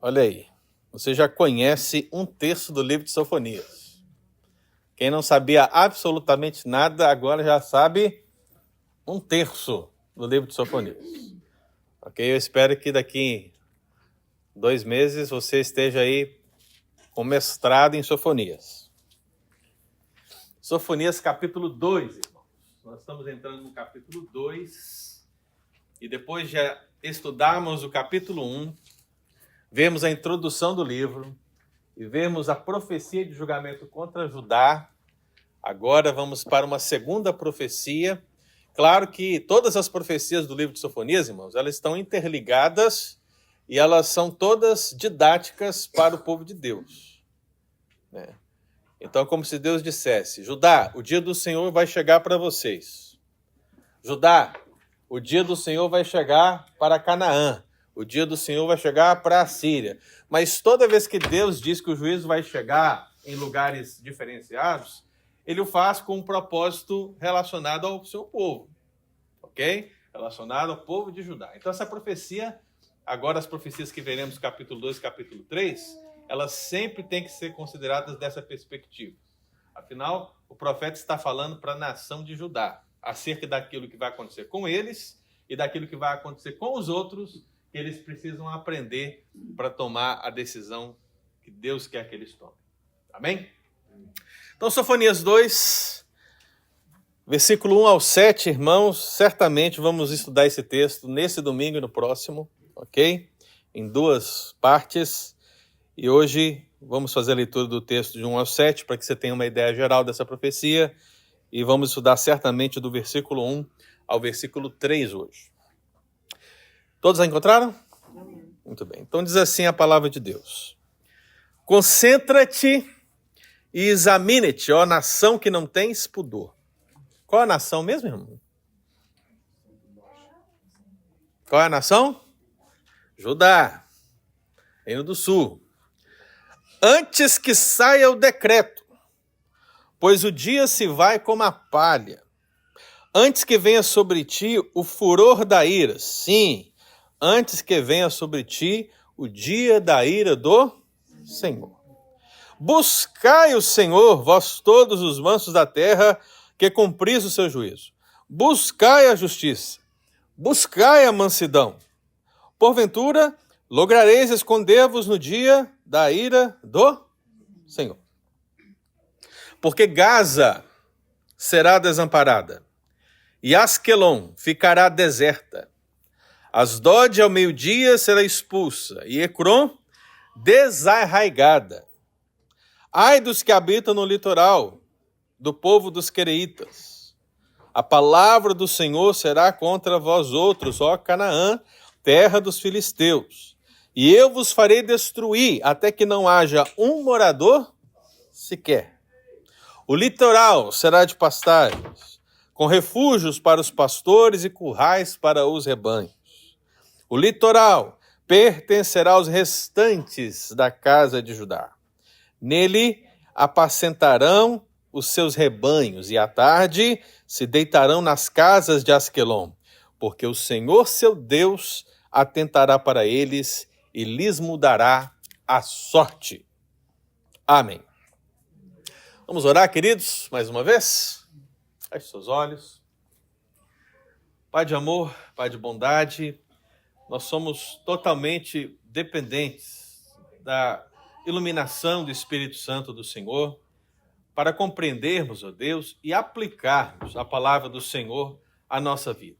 Olha aí, você já conhece um terço do livro de Sofonias. Quem não sabia absolutamente nada, agora já sabe um terço do livro de Sofonias. Ok? Eu espero que daqui 2 meses você esteja aí com mestrado em Sofonias. Sofonias capítulo 2, irmãos. Nós estamos entrando no capítulo 2 e depois de estudarmos o capítulo 1, vemos a introdução do livro e vemos a profecia de julgamento contra Judá. Agora vamos para uma segunda profecia. Claro que todas as profecias do livro de Sofonias, irmãos, elas estão interligadas e elas são todas didáticas para o povo de Deus, né? Então, como se Deus dissesse: Judá, o dia do Senhor vai chegar para vocês. Judá, o dia do Senhor vai chegar para Canaã. O dia do Senhor vai chegar para a Síria. Mas toda vez que Deus diz que o juízo vai chegar em lugares diferenciados, ele o faz com um propósito relacionado ao seu povo, ok? Relacionado ao povo de Judá. Então, essa profecia, agora as profecias que veremos no capítulo 2 e capítulo 3, elas sempre têm que ser consideradas dessa perspectiva. Afinal, o profeta está falando para a nação de Judá, acerca daquilo que vai acontecer com eles e daquilo que vai acontecer com os outros, que eles precisam aprender para tomar a decisão que Deus quer que eles tomem. Amém? Então, Sofonias 2, versículo 1 ao 7, irmãos, certamente vamos estudar esse texto nesse domingo e no próximo, ok? Em 2 partes. E hoje vamos fazer a leitura do texto de 1 ao 7, para que você tenha uma ideia geral dessa profecia. E vamos estudar certamente do versículo 1 ao versículo 3 hoje. Todos a encontraram? Muito bem. Então diz assim a palavra de Deus: Concentra-te e examine-te, ó nação que não tens pudor. Qual é a nação mesmo, irmão? Qual é a nação? Judá, Reino do Sul. Antes que saia o decreto, pois o dia se vai como a palha. Antes que venha sobre ti o furor da ira, sim, antes que venha sobre ti o dia da ira do Senhor. Buscai o Senhor, vós todos os mansos da terra, que cumpris o seu juízo. Buscai a justiça, buscai a mansidão. Porventura, lograreis esconder-vos no dia da ira do Senhor. Porque Gaza será desamparada, e Asquelon ficará deserta. Asdod ao meio-dia será expulsa, e Ecrom desarraigada. Ai dos que habitam no litoral, do povo dos quereitas. A palavra do Senhor será contra vós outros, ó Canaã, terra dos filisteus. E eu vos farei destruir, até que não haja um morador sequer. O litoral será de pastagens, com refúgios para os pastores e currais para os rebanhos. O litoral pertencerá aos restantes da casa de Judá. Nele apacentarão os seus rebanhos, e à tarde se deitarão nas casas de Asquelon, porque o Senhor seu Deus atentará para eles e lhes mudará a sorte. Amém. Vamos orar, queridos, mais uma vez? Feche seus olhos. Pai de amor, Pai de bondade, nós somos totalmente dependentes da iluminação do Espírito Santo do Senhor para compreendermos, ó Deus, e aplicarmos a palavra do Senhor à nossa vida.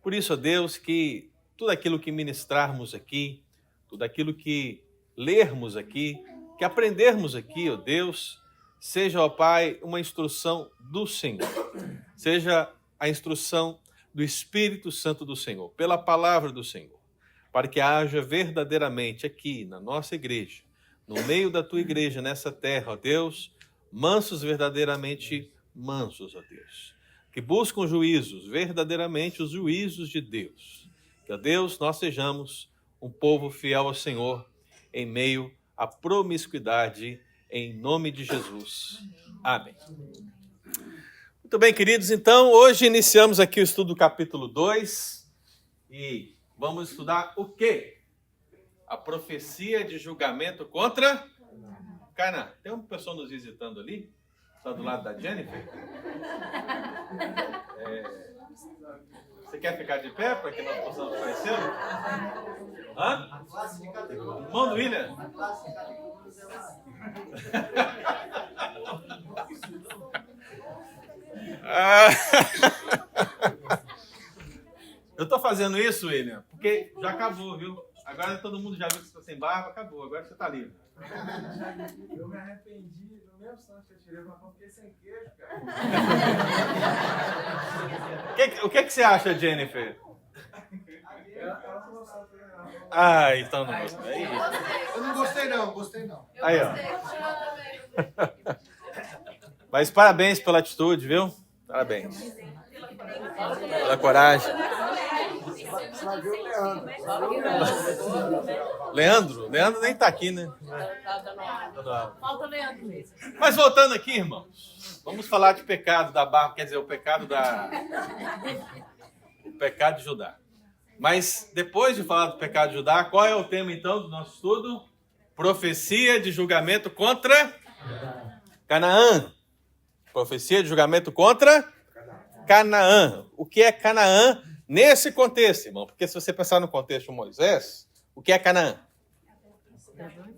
Por isso, ó Deus, que tudo aquilo que ministrarmos aqui, tudo aquilo que lermos aqui, que aprendermos aqui, ó Deus, seja, ó Pai, uma instrução do Senhor, seja a instrução do Espírito Santo do Senhor, pela palavra do Senhor, para que haja verdadeiramente aqui na nossa igreja, no meio da tua igreja, nessa terra, ó Deus, mansos verdadeiramente mansos, ó Deus, que buscam juízos, verdadeiramente os juízos de Deus. Que, ó Deus, nós sejamos um povo fiel ao Senhor em meio à promiscuidade, em nome de Jesus. Amém. Muito bem, queridos, então hoje iniciamos aqui o estudo do capítulo 2 e vamos estudar o quê? A profecia de julgamento contra Canaã. Tem uma pessoa nos visitando ali, só do lado da Jennifer. Você quer ficar de pé para que nós possamos conhecê-lo? Hã? Irmão do William. Eu tô fazendo isso, William, porque já acabou, viu? Agora todo mundo já viu que você está sem barba, acabou. Agora você está livre. Eu me arrependi no mesmo instante que eu tirei, mas fiquei sem queijo, cara. O que você acha, Jennifer? Ela falou só pra ela. Ah, então não gostei. Eu não gostei não, gostei não. Aí, ó. Mas parabéns pela atitude, viu? Parabéns. Pela coragem. Vai ver o Leandro. Leandro nem tá aqui, né? Falta o Leandro mesmo. Mas voltando aqui, irmãos, vamos falar de pecado da barba, quer dizer, o pecado de Judá. Mas depois de falar do pecado de Judá, qual é o tema então do nosso estudo? Profecia de julgamento contra Canaã. Profecia de julgamento contra Canaã. O que é Canaã nesse contexto, irmão? Porque se você pensar no contexto de Moisés, o que é Canaã?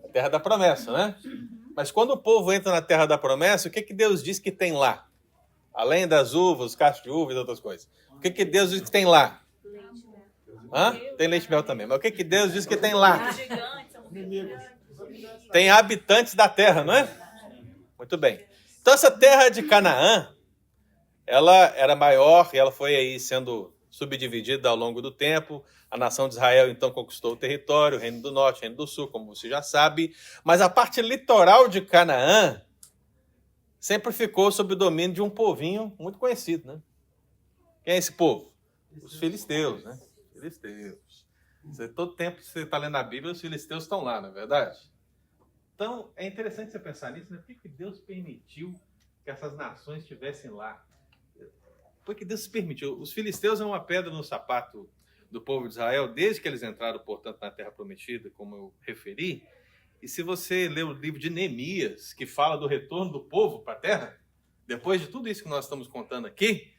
A terra da promessa, né? Mas quando o povo entra na terra da promessa, o que Deus diz que tem lá? Além das uvas, os cachos de uvas e outras coisas. O que Deus diz que tem lá? Hã? Tem leite e mel também. Mas o que Deus diz que tem lá? Tem habitantes da terra, não é? Muito bem. Então essa terra de Canaã, ela era maior e ela foi aí sendo subdividida ao longo do tempo. A nação de Israel então conquistou o território, o reino do norte, o reino do sul, como você já sabe. Mas a parte litoral de Canaã sempre ficou sob o domínio de um povinho muito conhecido, né? Quem é esse povo? Os filisteus, né? Filisteus. Todo tempo que você está lendo a Bíblia, os filisteus estão lá, não é verdade? Então, é interessante você pensar nisso, né? Por que Deus permitiu que essas nações estivessem lá? Por que Deus permitiu? Os filisteus é uma pedra no sapato do povo de Israel, desde que eles entraram, portanto, na Terra Prometida, como eu referi. E se você ler o livro de Neemias, que fala do retorno do povo para a Terra, depois de tudo isso que nós estamos contando aqui,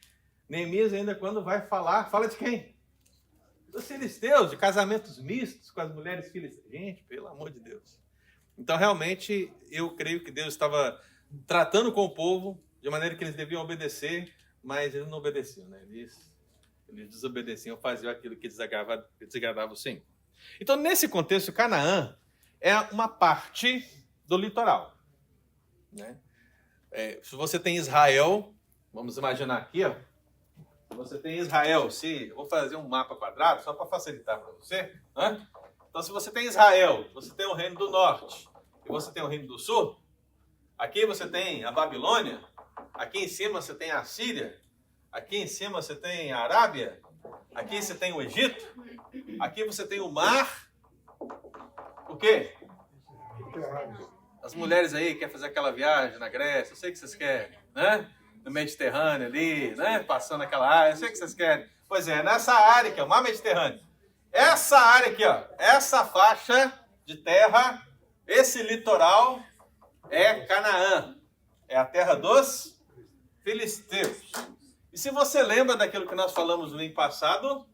Neemias ainda quando vai falar, fala de quem? Dos filisteus, de casamentos mistos com as mulheres filisteus. Gente, pelo amor de Deus. Então, realmente, eu creio que Deus estava tratando com o povo de maneira que eles deviam obedecer, mas eles não obedeciam, né? Eles desobedeciam, faziam aquilo que desagradava o Senhor. Então, nesse contexto, Canaã é uma parte do litoral, né? Se você tem Israel, vamos imaginar aqui, ó. Você tem Israel, vou fazer um mapa quadrado só para facilitar para você, né? Então, se você tem Israel, você tem o reino do norte e você tem o reino do sul, aqui você tem a Babilônia, aqui em cima você tem a Síria, aqui em cima você tem a Arábia, aqui você tem o Egito, aqui você tem o mar. O quê? As mulheres aí querem fazer aquela viagem na Grécia, eu sei que vocês querem, né? No Mediterrâneo ali, né? Passando aquela área, eu sei que vocês querem. Pois é, nessa área aqui, o mar Mediterrâneo. Essa área aqui, ó, essa faixa de terra, esse litoral é Canaã. É a terra dos filisteus. E se você lembra daquilo que nós falamos no ano passado,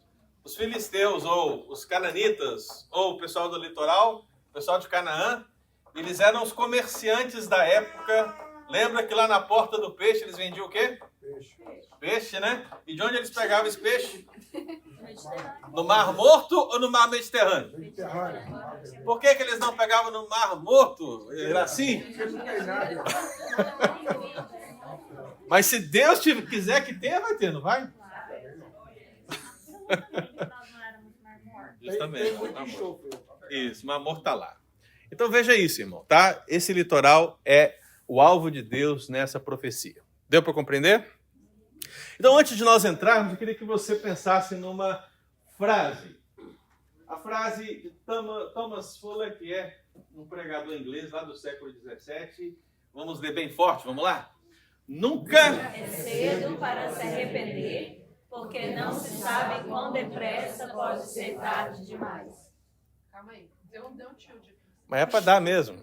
os filisteus, ou os cananitas, ou o pessoal do litoral, o pessoal de Canaã, eles eram os comerciantes da época. Lembra que lá na porta do peixe eles vendiam o quê? Peixe, né? E de onde eles pegavam esse peixe? No Mar Morto ou no Mar Mediterrâneo? Por que eles não pegavam no Mar Morto? Era assim? Mas se Deus quiser que tenha, vai ter, não vai? Justamente. Isso, o Mar Morto está lá. Então veja isso, irmão, tá? Esse litoral é o alvo de Deus nessa profecia. Deu para compreender? Então, antes de nós entrarmos, eu queria que você pensasse numa frase. A frase de Thomas Fuller, que é um pregador inglês lá do século XVII. Vamos ler bem forte, vamos lá? Nunca é cedo para se arrepender, porque não se sabe quão depressa pode ser tarde demais. Calma aí. Deu um tilt. Mas é para dar mesmo.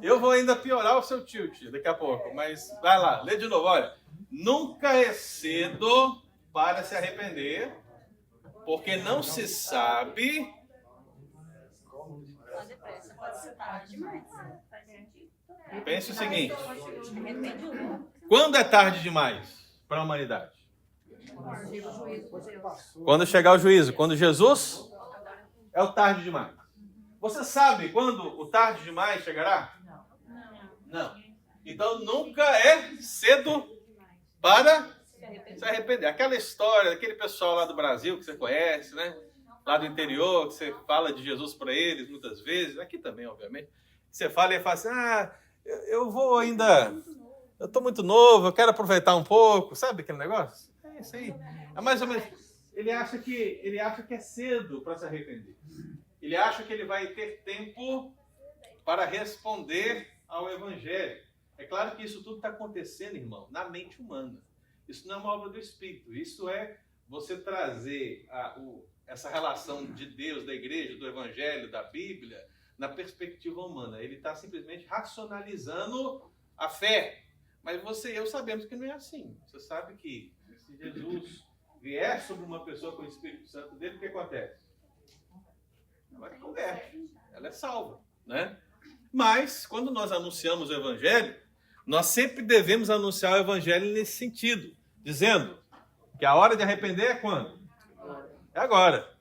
Eu vou ainda piorar o seu tilt daqui a pouco, mas vai lá, lê de novo, olha. Nunca é cedo para se arrepender, porque não se sabe... Pode ser tarde demais. Faz sentido. Pense o seguinte, quando é tarde demais para a humanidade? Quando chegar o juízo, quando Jesus é o tarde demais. Você sabe quando o tarde demais chegará? Não. Então nunca é cedo para se arrepender. Aquela história daquele pessoal lá do Brasil que você conhece, né? Lá do interior, que você fala de Jesus para eles muitas vezes, aqui também, obviamente. Você fala e fala assim, eu vou ainda, eu estou muito novo, eu quero aproveitar um pouco, sabe aquele negócio? É isso aí. É mais ou menos, ele acha que é cedo para se arrepender. Ele acha que ele vai ter tempo para responder ao Evangelho. É claro que isso tudo está acontecendo, irmão, na mente humana. Isso não é uma obra do Espírito. Isso é você trazer essa relação de Deus, da igreja, do Evangelho, da Bíblia, na perspectiva humana. Ele está simplesmente racionalizando a fé. Mas você e eu sabemos que não é assim. Você sabe que se Jesus vier sobre uma pessoa com o Espírito Santo dele, o que acontece? Ela converte, ela é salva, né? Mas, quando nós anunciamos o Evangelho, nós sempre devemos anunciar o Evangelho nesse sentido, dizendo que a hora de arrepender é quando? É agora.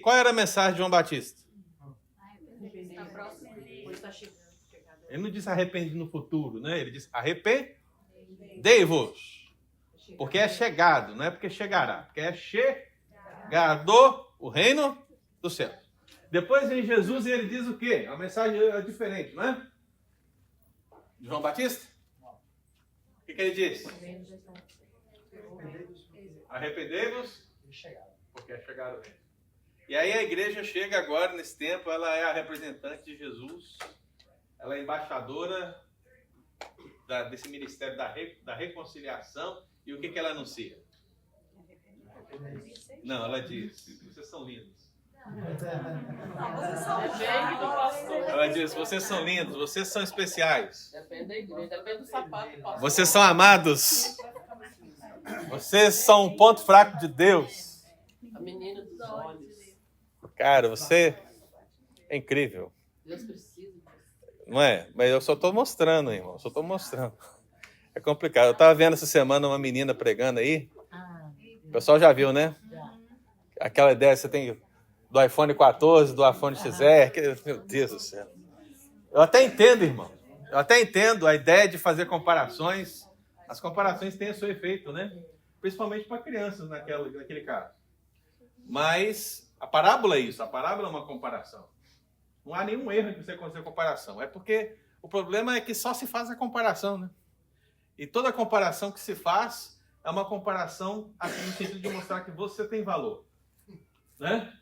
Qual era a mensagem de João Batista? Ele não disse arrepende no futuro, né? Ele disse arrependei-vos. Porque é chegado, não é porque chegará. Porque é chegado o reino do céu. Depois vem Jesus e ele diz o quê? A mensagem é diferente, não é? De João Batista? O que ele diz? Arrependei-vos, porque é chegado o reino. E aí a igreja chega agora, nesse tempo, ela é a representante de Jesus, ela é embaixadora desse ministério da reconciliação, e o que ela anuncia? Não, ela diz, vocês são lindos. Ela diz, vocês são lindos, vocês são especiais. Depende da igreja, depende do sapato. Vocês são amados. Vocês são um ponto fraco de Deus. A menina dos olhos. Cara, você é incrível. Deus precisa. Não é? Mas eu só estou mostrando, irmão. Só estou mostrando. É complicado. Eu estava vendo essa semana uma menina pregando aí. O pessoal já viu, né? Aquela ideia que você tem do iPhone 14, do iPhone XR. Meu Deus do céu. Eu até entendo, irmão. Eu até entendo a ideia de fazer comparações. As comparações têm o seu efeito, né? Principalmente para crianças naquele caso. Mas a parábola é isso. A parábola é uma comparação. Não há nenhum erro em você fazer comparação. É porque o problema é que só se faz a comparação, né? E toda comparação que se faz é uma comparação assim, no sentido de mostrar que você tem valor. Né?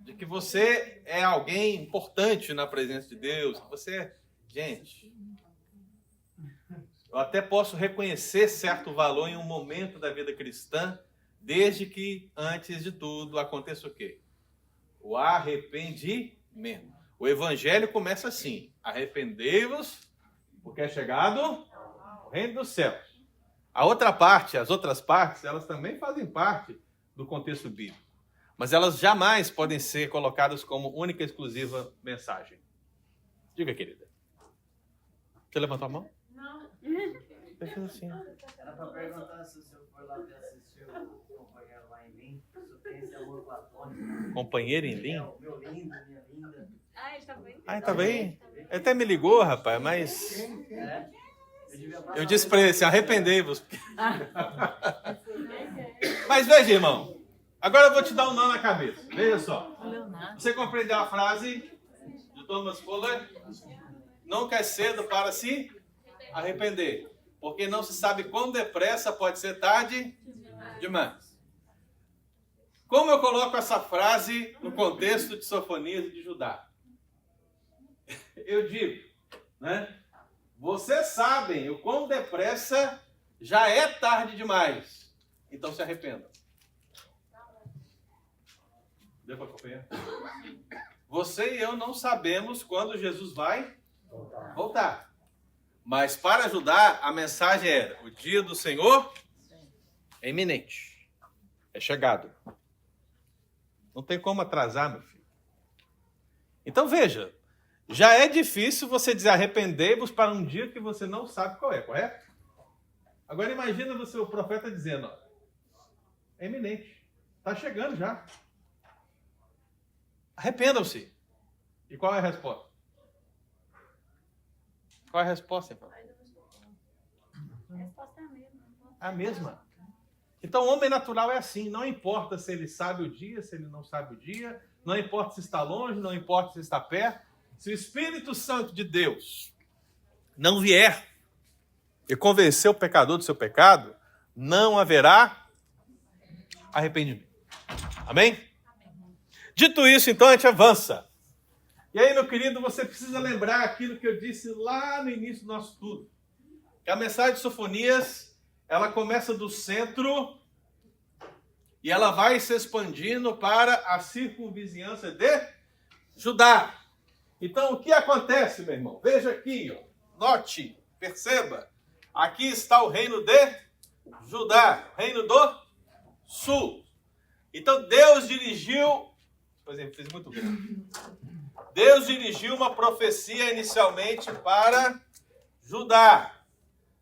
De que você é alguém importante na presença de Deus. Você, gente, eu até posso reconhecer certo valor em um momento da vida cristã, desde que, antes de tudo, aconteça o quê? O arrependimento. O evangelho começa assim: arrependei-vos, porque é chegado o reino dos céus. A outra parte, as outras partes, elas também fazem parte do contexto bíblico. Mas elas jamais podem ser colocadas como única e exclusiva mensagem. Diga, querida. Você levantou a mão? Não. Deixa assim. Era para perguntar se o senhor foi lá ver assistir o companheiro lá em Lins, se o senhor tem esse amor platônico. Companheiro em Lins? É, o meu lindo, minha linda. Ah, ele tá bem? Ah, tá bem? Ele até me ligou, rapaz, mas... É. Eu disse para ele assim, arrependei-vos. Mas veja, irmão. Agora eu vou te dar um nó na cabeça. Veja só. Você compreendeu a frase de Thomas Fuller? Nunca é cedo para se arrepender. Porque não se sabe quão depressa pode ser tarde demais. Como eu coloco essa frase no contexto de Sofonias e de Judá? Eu digo, né? Vocês sabem o quão depressa já é tarde demais. Então se arrependam. Deu para acompanhar? Você e eu não sabemos quando Jesus vai voltar. Mas para ajudar, a mensagem era: o dia do Senhor é iminente. É chegado. Não tem como atrasar, meu filho. Então veja, já é difícil você dizer arrependei-vos para um dia que você não sabe qual é, correto? Agora imagina você, o profeta dizendo, ó, é iminente. Está chegando já. Arrependam-se. E qual é a resposta? Qual é a resposta, irmão? A resposta é a mesma. A mesma. Então o homem natural é assim, não importa se ele sabe o dia, se ele não sabe o dia, não importa se está longe, não importa se está perto, se o Espírito Santo de Deus não vier e convencer o pecador do seu pecado, não haverá arrependimento. Amém? Dito isso, então a gente avança. E aí, meu querido, você precisa lembrar aquilo que eu disse lá no início do nosso estudo. Que a mensagem de Sofonias, ela começa do centro e ela vai se expandindo para a circunvizinhança de Judá. Então, o que acontece, meu irmão? Veja aqui, ó. Note, perceba. Aqui está o reino de Judá, reino do sul. Então, Deus dirigiu... Por exemplo, fiz muito bem. Deus dirigiu uma profecia inicialmente para Judá.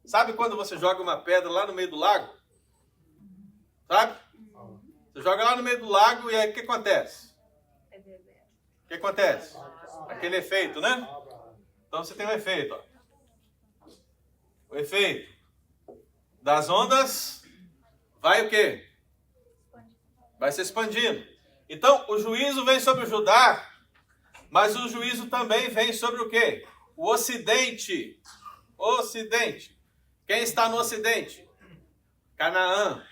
Sabe quando você joga uma pedra lá no meio do lago? Sabe? Você joga lá no meio do lago e aí o que acontece? O que acontece? Aquele efeito, né? Então você tem um efeito. Ó. O efeito das ondas vai o quê? Vai se expandindo. Então o juízo vem sobre o Judá, mas o juízo também vem sobre o quê? O Ocidente. Ocidente. Quem está no Ocidente? Canaã.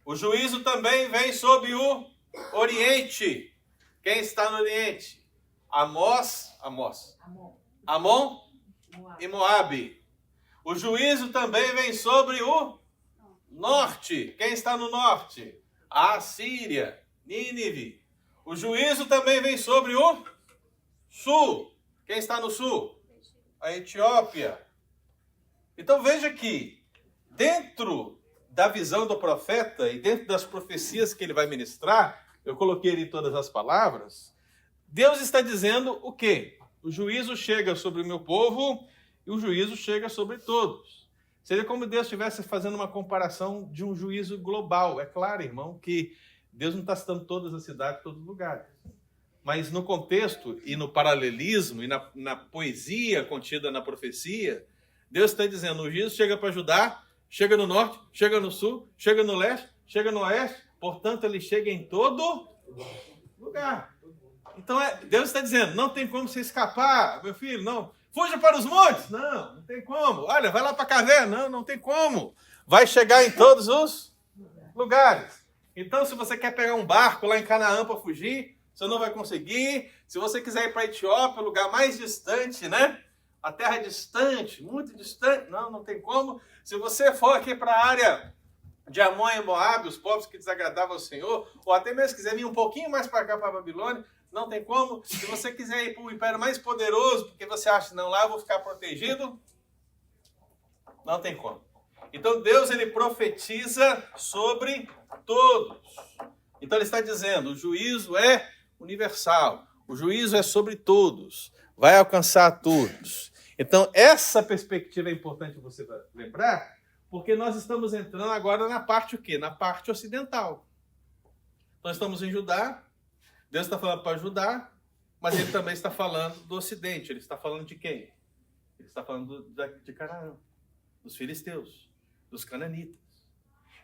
O juízo também vem sobre o Oriente. Quem está no Oriente? Amon e Moabe. O juízo também vem sobre o Norte. Quem está no Norte? A Síria, Nínive. O juízo também vem sobre o Sul. Quem está no Sul? A Etiópia. Então veja que, dentro da visão do profeta e dentro das profecias que ele vai ministrar, eu coloquei ali todas as palavras, Deus está dizendo o quê? O juízo chega sobre o meu povo e o juízo chega sobre todos. Seria como Deus estivesse fazendo uma comparação de um juízo global. É claro, irmão, que Deus não está citando todas as cidades, todos os lugares. Mas no contexto e no paralelismo e na poesia contida na profecia, Deus está dizendo, o juízo chega para Judá, chega no norte, chega no sul, chega no leste, chega no oeste, portanto ele chega em todo lugar. Então Deus está dizendo, não tem como você escapar, meu filho, não. Fuja para os montes? Não, não tem como. Olha, vai lá para a caverna? Não, não tem como. Vai chegar em todos os lugares. Então, se você quer pegar um barco lá em Canaã para fugir, você não vai conseguir. Se você quiser ir para a Etiópia, o lugar mais distante, né? A terra distante, muito distante, não tem como. Se você for aqui para a área de Amon e Moabe, os povos que desagradavam ao Senhor, ou até mesmo quiser vir um pouquinho mais para cá, para a Babilônia, não tem como. Se você quiser ir para o império mais poderoso, porque você acha, não, lá eu vou ficar protegido, não tem como. Então Deus, ele profetiza sobre todos. Então ele está dizendo, o juízo é universal, o juízo é sobre todos, vai alcançar todos. Então essa perspectiva é importante você lembrar, porque nós estamos entrando agora na parte o quê? Na parte ocidental. Nós estamos em Judá, Deus está falando para Judá, mas ele também está falando do Ocidente. Ele está falando de quem? Ele está falando de Canaã, dos filisteus, dos cananitas.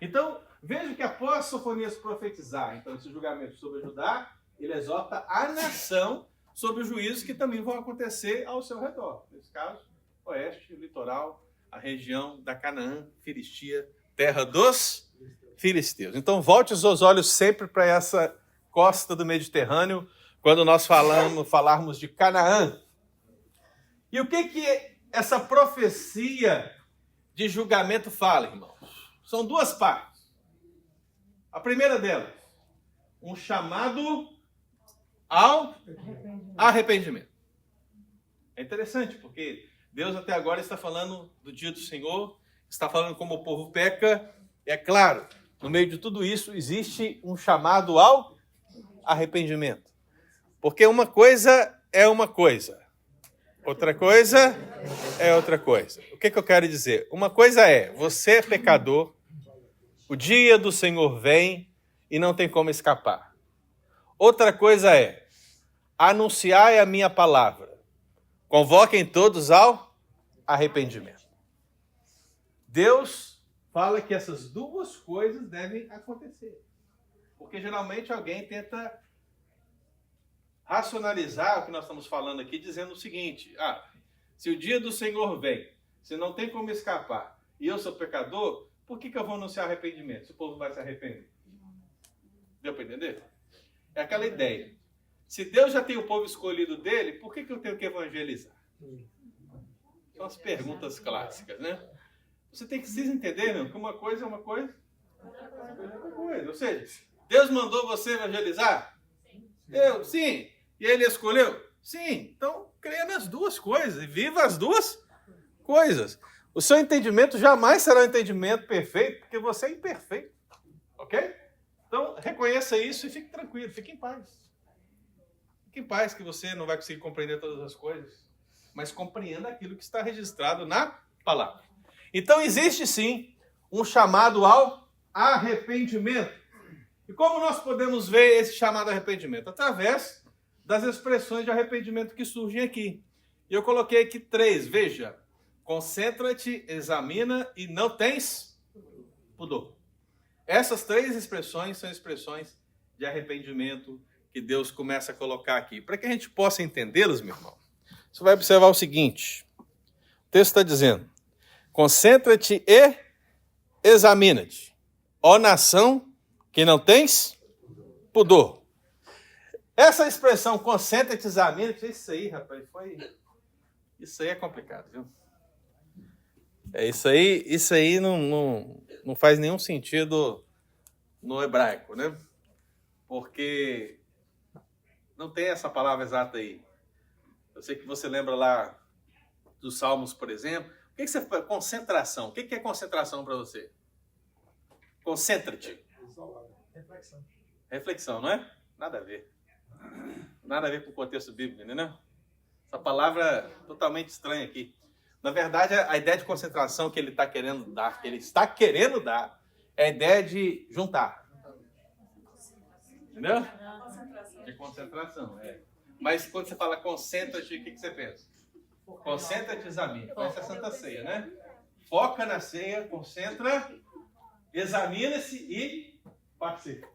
Então, veja que após Sofonias profetizar então, esse julgamento sobre Judá, ele exorta a nação sobre os juízos que também vão acontecer ao seu redor. Nesse caso, oeste, litoral, a região da Canaã, Filistia, terra dos filisteus. Então, volte os seus olhos sempre para essa costa do Mediterrâneo, quando nós falarmos de Canaã. E o que essa profecia de julgamento fala, irmãos? São duas partes. A primeira delas, um chamado ao arrependimento. É interessante, porque Deus até agora está falando do dia do Senhor, está falando como o povo peca. É claro, no meio de tudo isso existe um chamado ao arrependimento. Porque uma coisa é uma coisa, outra coisa é outra coisa. O que eu quero dizer? Uma coisa é, você é pecador, o dia do Senhor vem e não tem como escapar. Outra coisa é, anunciai a minha palavra, convoquem todos ao arrependimento. Deus fala que essas duas coisas devem acontecer. Porque geralmente alguém tenta racionalizar o que nós estamos falando aqui, dizendo o seguinte: se o dia do Senhor vem, se não tem como escapar, e eu sou pecador, por que eu vou anunciar arrependimento? Se o povo vai se arrepender. Deu para entender? É aquela ideia. Se Deus já tem o povo escolhido dele, por que eu tenho que evangelizar? São as perguntas clássicas, né? Você tem que entender, não, que uma coisa é uma coisa, outra coisa. Ou seja, Deus mandou você evangelizar? Sim. E ele escolheu? Sim. Então, creia nas duas coisas e viva as duas coisas. O seu entendimento jamais será um entendimento perfeito, porque você é imperfeito. Ok? Então, reconheça isso e fique tranquilo, fique em paz. Fique em paz que você não vai conseguir compreender todas as coisas, mas compreenda aquilo que está registrado na palavra. Então, existe sim um chamado ao arrependimento. E como nós podemos ver esse chamado arrependimento? Através das expressões de arrependimento que surgem aqui. E eu coloquei aqui 3. Veja: concentra-te, examina e não tens pudor. Essas 3 expressões são expressões de arrependimento que Deus começa a colocar aqui. Para que a gente possa entendê-los, meu irmão, você vai observar o seguinte. O texto está dizendo: concentra-te e examina-te, ó nação que não tens pudor. Essa expressão, concentra-te, examina-te, isso aí, rapaz, isso aí é complicado, viu? Isso aí não faz nenhum sentido no hebraico, né? Porque não tem essa palavra exata aí. Eu sei que você lembra lá dos Salmos, por exemplo. O que você fala? Concentração. O que é concentração para você? Concentra-te. Reflexão. Reflexão, não é? Nada a ver. Nada a ver com o contexto bíblico, né? Essa palavra é totalmente estranha aqui. Na verdade, a ideia de concentração que ele está querendo dar, é a ideia de juntar. Entendeu? De concentração, é. Mas quando você fala concentra-te, o que você pensa? Concentra-te, examina. Essa é a Santa Ceia, né? Foca na ceia, concentra, examina-se e participa.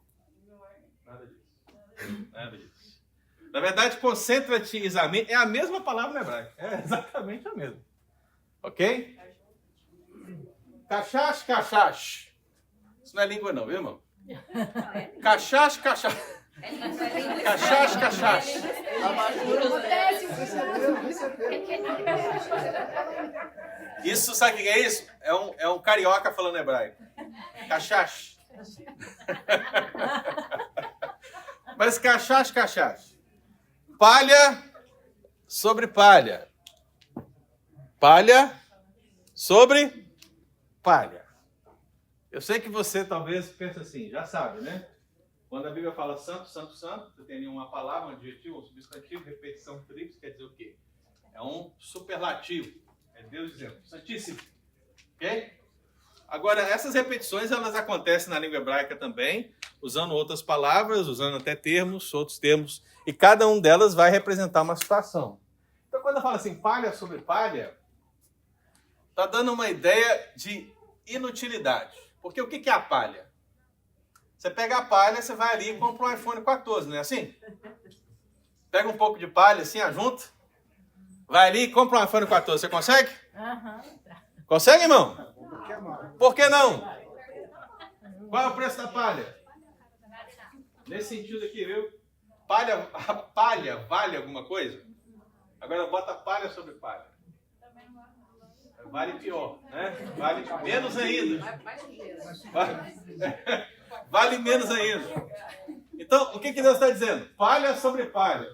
Nada disso. Nada disso. Na verdade, concentra-te e examina é a mesma palavra no hebraico. É exatamente a mesma. Ok? Cachash, cachash. Isso não é língua não, viu, irmão? Cachash, cachash. Cachash, cachash. Isso, sabe o que é isso? É um carioca falando hebraico. Cachash. Mas cachash, cachash. Palha sobre palha. Palha sobre palha. Eu sei que você talvez pense assim, já sabe, né? Quando a Bíblia fala santo, santo, santo, você tem ali uma palavra, um adjetivo, um substantivo, repetição tríplice, quer dizer o quê? É um superlativo. É Deus dizendo, santíssimo. Ok? Agora, essas repetições, elas acontecem na língua hebraica também, usando outras palavras, usando até termos, outros termos, e cada um delas vai representar uma situação. Então, quando eu falo assim, palha sobre palha, está dando uma ideia de inutilidade. Porque o que é a palha? Você pega a palha, você vai ali e compra um iPhone 14, não é assim? Pega um pouco de palha assim, junta, vai ali e compra um iPhone 14. Você consegue? Consegue, irmão? Por que não? Qual é o preço da palha? Nesse sentido aqui, viu? A palha vale alguma coisa? Agora bota palha sobre palha. Vale pior, né? Vale menos ainda. Vale menos ainda. Então, o que Deus está dizendo? Palha sobre palha.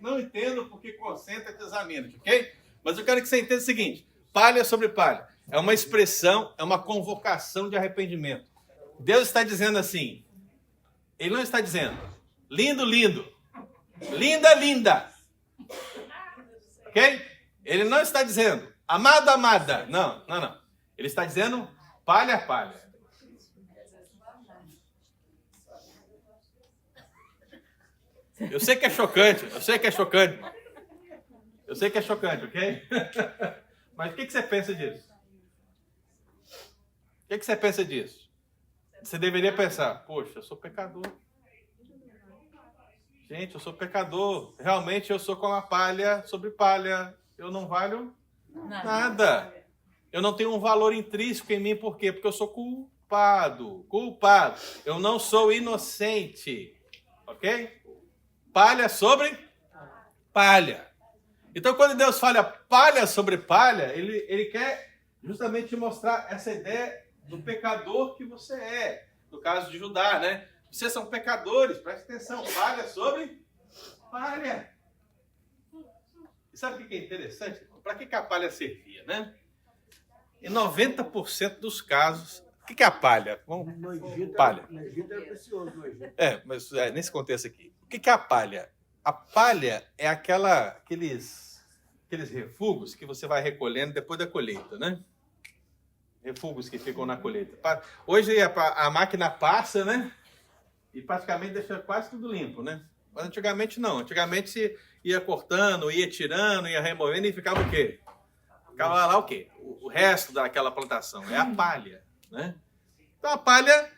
Não entendo porque concentra e examina, ok? Mas eu quero que você entenda o seguinte: palha sobre palha é uma expressão, é uma convocação de arrependimento. Deus está dizendo assim, ele não está dizendo lindo, lindo, linda, linda, ok? Ele não está dizendo amado, amada, não. Ele está dizendo palha, palha. Eu sei que é chocante, ok? Mas o que você pensa disso? O que você pensa disso? Você deveria pensar, poxa, eu sou pecador. Gente, eu sou pecador. Realmente eu sou como a palha sobre palha. Eu não valho nada. Eu não tenho um valor intrínseco em mim. Por quê? Porque eu sou culpado. Eu não sou inocente. Ok? Palha sobre palha. Então, quando Deus fala palha sobre palha, ele quer justamente te mostrar essa ideia do pecador que você é. No caso de Judá, né? Vocês são pecadores, preste atenção. Palha sobre palha. E sabe o que é interessante? Para que a palha servia, né? Em 90% dos casos, o que é a palha? Palha. No Egito era precioso, no Egito. Mas nesse contexto aqui. O que é a palha? A palha é aqueles refugos que você vai recolhendo depois da colheita, né? Refugos que ficam na colheita. Hoje a máquina passa, né? E praticamente deixa quase tudo limpo, né? Mas antigamente não. Antigamente se ia cortando, ia tirando, ia removendo e ficava o quê? Ficava lá o quê? O resto daquela plantação. É a palha, né? Então a palha,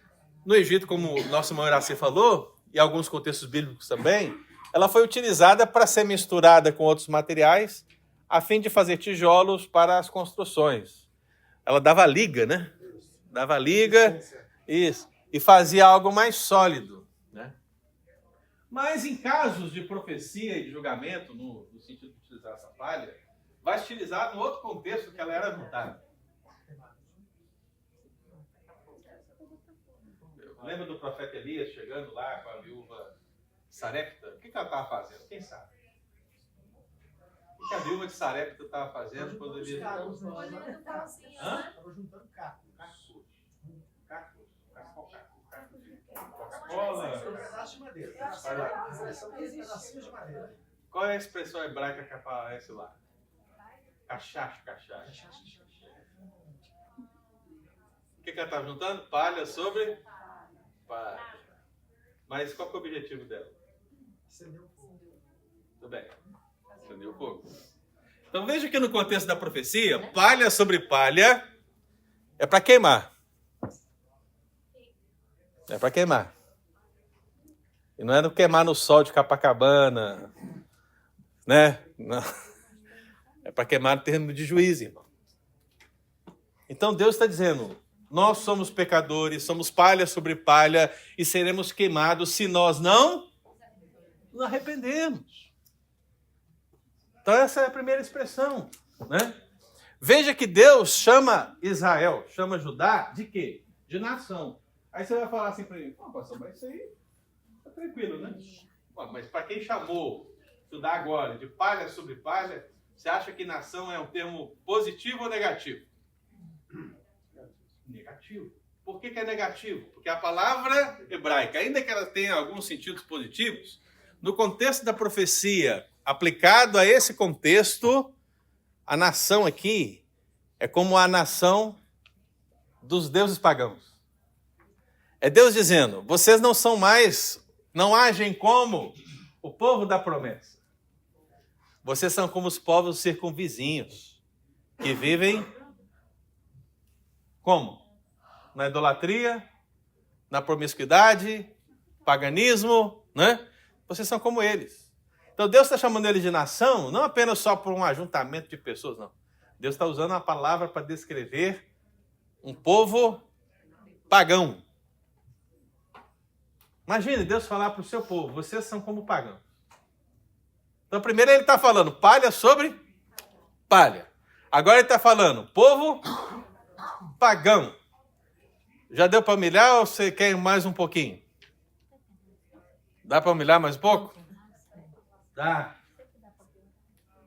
no Egito, como o nosso irmão Iraci falou, e alguns contextos bíblicos também, ela foi utilizada para ser misturada com outros materiais a fim de fazer tijolos para as construções. Ela dava liga, né? Dava liga, isso, e fazia algo mais sólido, né? Mas em casos de profecia e de julgamento, no sentido de utilizar essa palha, vai se utilizar no outro contexto que ela era montada. Lembra do profeta Elias chegando lá com a viúva Sarepta? O que ela estava fazendo? Quem sabe? O que a viúva de Sarepta estava fazendo quando Elias... Estava juntando caco. Coca-Cola. Pedaço de madeira. Vai lá. São pedacinhos de madeira. Qual é a expressão hebraica que aparece lá? Cachacho. O que ela estava juntando? Palha sobre palha. Mas qual que é o objetivo dela? Acendeu o fogo. Tudo bem. Acendeu o fogo. Então veja que no contexto da profecia, palha sobre palha é para queimar. É para queimar. E não é queimar no sol de Copacabana, né? Não. É para queimar no termo de juízo, irmão. Então Deus está dizendo, nós somos pecadores, somos palha sobre palha e seremos queimados se nós não nos arrependemos. Então essa é a primeira expressão, né? Veja que Deus chama Israel, chama Judá de quê? De nação. Aí você vai falar assim para mim, pastor, mas isso aí tá tranquilo, né? Mas para quem chamou Judá agora de palha sobre palha, você acha que nação é um termo positivo ou negativo? Negativo. Por que é negativo? Porque a palavra hebraica, ainda que ela tenha alguns sentidos positivos, no contexto da profecia, aplicado a esse contexto, a nação aqui é como a nação dos deuses pagãos. É Deus dizendo, vocês não são mais, não agem como o povo da promessa. Vocês são como os povos circunvizinhos, que vivem como? Na idolatria, na promiscuidade, paganismo, né? Vocês são como eles. Então Deus está chamando eles de nação, não apenas só por um ajuntamento de pessoas, não. Deus está usando a palavra para descrever um povo pagão. Imagine Deus falar para o seu povo, vocês são como pagãos. Então primeiro ele está falando palha sobre palha. Agora ele está falando povo pagão. Já deu para milhar ou você quer mais um pouquinho? Dá para humilhar mais um pouco? Dá.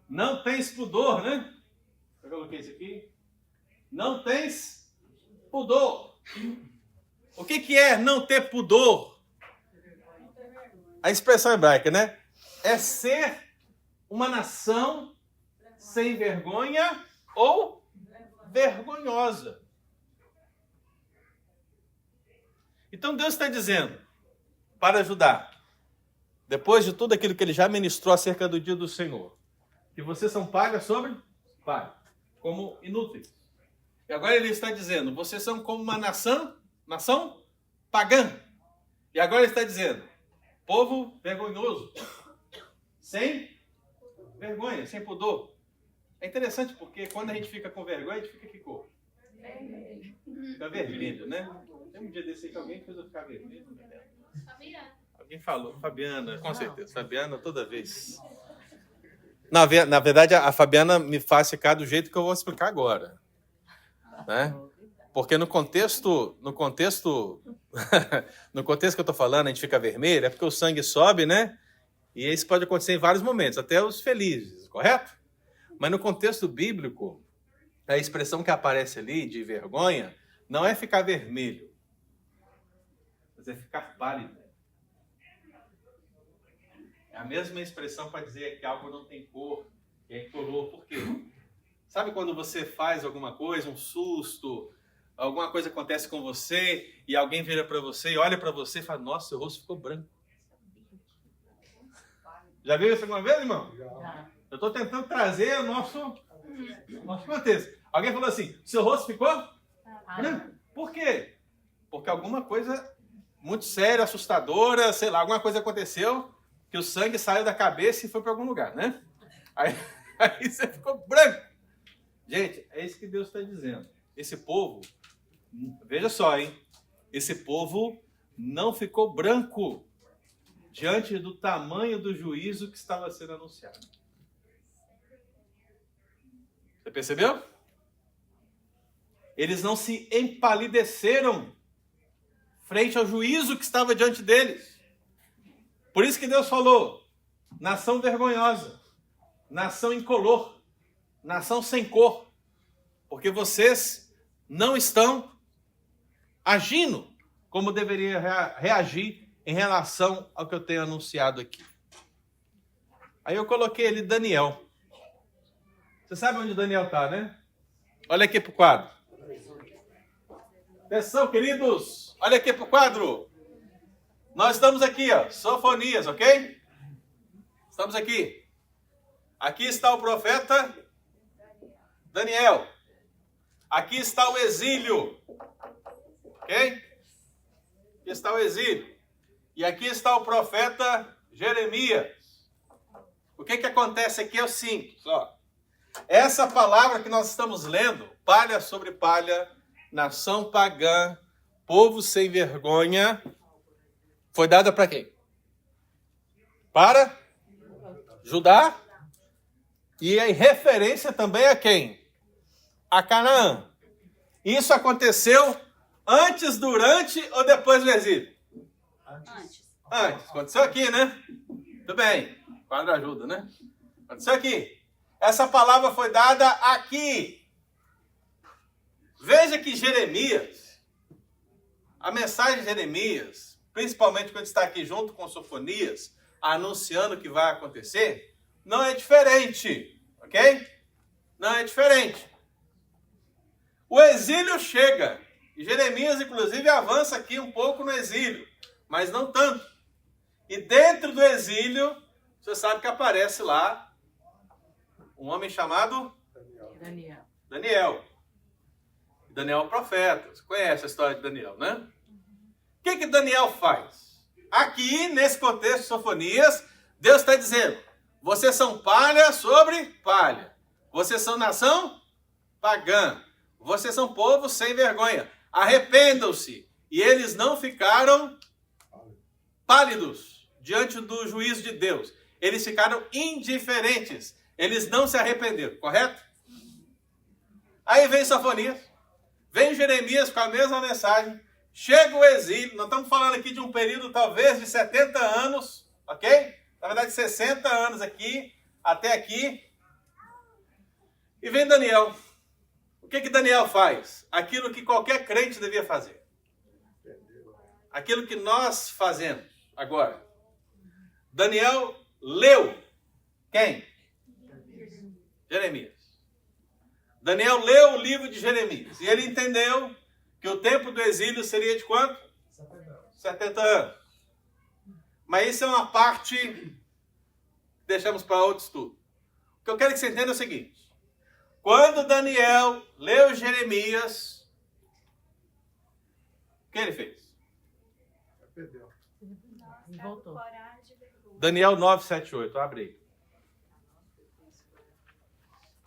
Não tens pudor, né? Eu coloquei isso aqui. Não tens pudor. O que é não ter pudor? A expressão hebraica, né? É ser uma nação sem vergonha ou vergonhosa. Então Deus está dizendo, para ajudar, depois de tudo aquilo que ele já ministrou acerca do dia do Senhor, que vocês são pagas sobre pagas, como inúteis. E agora ele está dizendo, vocês são como uma nação pagã. E agora ele está dizendo, povo vergonhoso, sem vergonha, sem pudor. É interessante porque quando a gente fica com vergonha, a gente fica que cor? Fica vermelho, né? Tem um dia desse aí que alguém fez eu ficar vermelho. Alguém falou, Fabiana, com certeza. Fabiana toda vez. Na verdade, a Fabiana me faz ficar do jeito que eu vou explicar agora. Né? Porque no contexto no contexto que eu estou falando, a gente fica vermelho, é porque o sangue sobe, né? E isso pode acontecer em vários momentos, até os felizes, correto? Mas no contexto bíblico, a expressão que aparece ali de vergonha não é ficar vermelho, mas é ficar pálido. É a mesma expressão para dizer que algo não tem cor, que é incolor. Por quê? Sabe quando você faz alguma coisa, um susto, alguma coisa acontece com você e alguém vira para você e olha para você e fala, nossa, seu rosto ficou branco. Já viu isso alguma vez, irmão? Já. Eu estou tentando trazer o nosso contexto. Alguém falou assim, seu rosto ficou branco. Por quê? Porque alguma coisa muito séria, assustadora, sei lá, alguma coisa aconteceu que o sangue saiu da cabeça e foi para algum lugar, né? Aí você ficou branco. Gente, é isso que Deus está dizendo. Esse povo, veja só, hein? Esse povo não ficou branco diante do tamanho do juízo que estava sendo anunciado. Você percebeu? Eles não se empalideceram frente ao juízo que estava diante deles. Por isso que Deus falou, nação vergonhosa, nação incolor, nação sem cor, porque vocês não estão agindo como deveria reagir em relação ao que eu tenho anunciado aqui. Aí eu coloquei ali Daniel. Você sabe onde Daniel está, né? Olha aqui para o quadro. Atenção, queridos. Olha aqui para o quadro. Nós estamos aqui, ó, Sofonias, ok? Estamos aqui. Aqui está o profeta Daniel. Aqui está o exílio. Ok? Aqui está o exílio. E aqui está o profeta Jeremias. O que acontece aqui é o simples, ó. Essa palavra que nós estamos lendo, palha sobre palha, nação pagã, povo sem vergonha, foi dada para quem? Para Judá. E em referência também a quem? A Canaã. Isso aconteceu antes, durante ou depois do exílio? Antes. Antes. Aconteceu aqui, né? Tudo bem. O quadro ajuda, né? Aconteceu aqui. Essa palavra foi dada aqui. Veja que Jeremias, a mensagem de Jeremias, principalmente quando está aqui junto com Sofonias, anunciando o que vai acontecer, não é diferente, ok? Não é diferente. O exílio chega, e Jeremias, inclusive, avança aqui um pouco no exílio, mas não tanto. E dentro do exílio, você sabe que aparece lá um homem chamado Daniel. Daniel é um profeta. Você conhece a história de Daniel, né? O que Daniel faz? Aqui, nesse contexto de Sofonias, Deus está dizendo, vocês são palha sobre palha. Vocês são nação pagã. Vocês são povo sem vergonha. Arrependam-se. E eles não ficaram pálidos diante do juízo de Deus. Eles ficaram indiferentes. Eles não se arrependeram, correto? Aí vem Sofonias. Vem Jeremias com a mesma mensagem. chega o exílio, nós estamos falando aqui de um período talvez de 70 anos, ok? Na verdade, 60 anos aqui, até aqui. E vem Daniel. O que Daniel faz? Aquilo que qualquer crente devia fazer. Aquilo que nós fazemos agora. Daniel leu. Quem? Jeremias. Daniel leu o livro de Jeremias. E ele entendeu que o tempo do exílio seria de quanto? 70 anos. Mas isso é uma parte que deixamos para outro estudo. O que eu quero que você entenda é o seguinte. Quando Daniel leu Jeremias, o que ele fez? Perdeu. Voltou. Daniel 9, 7, 8. Abre aí.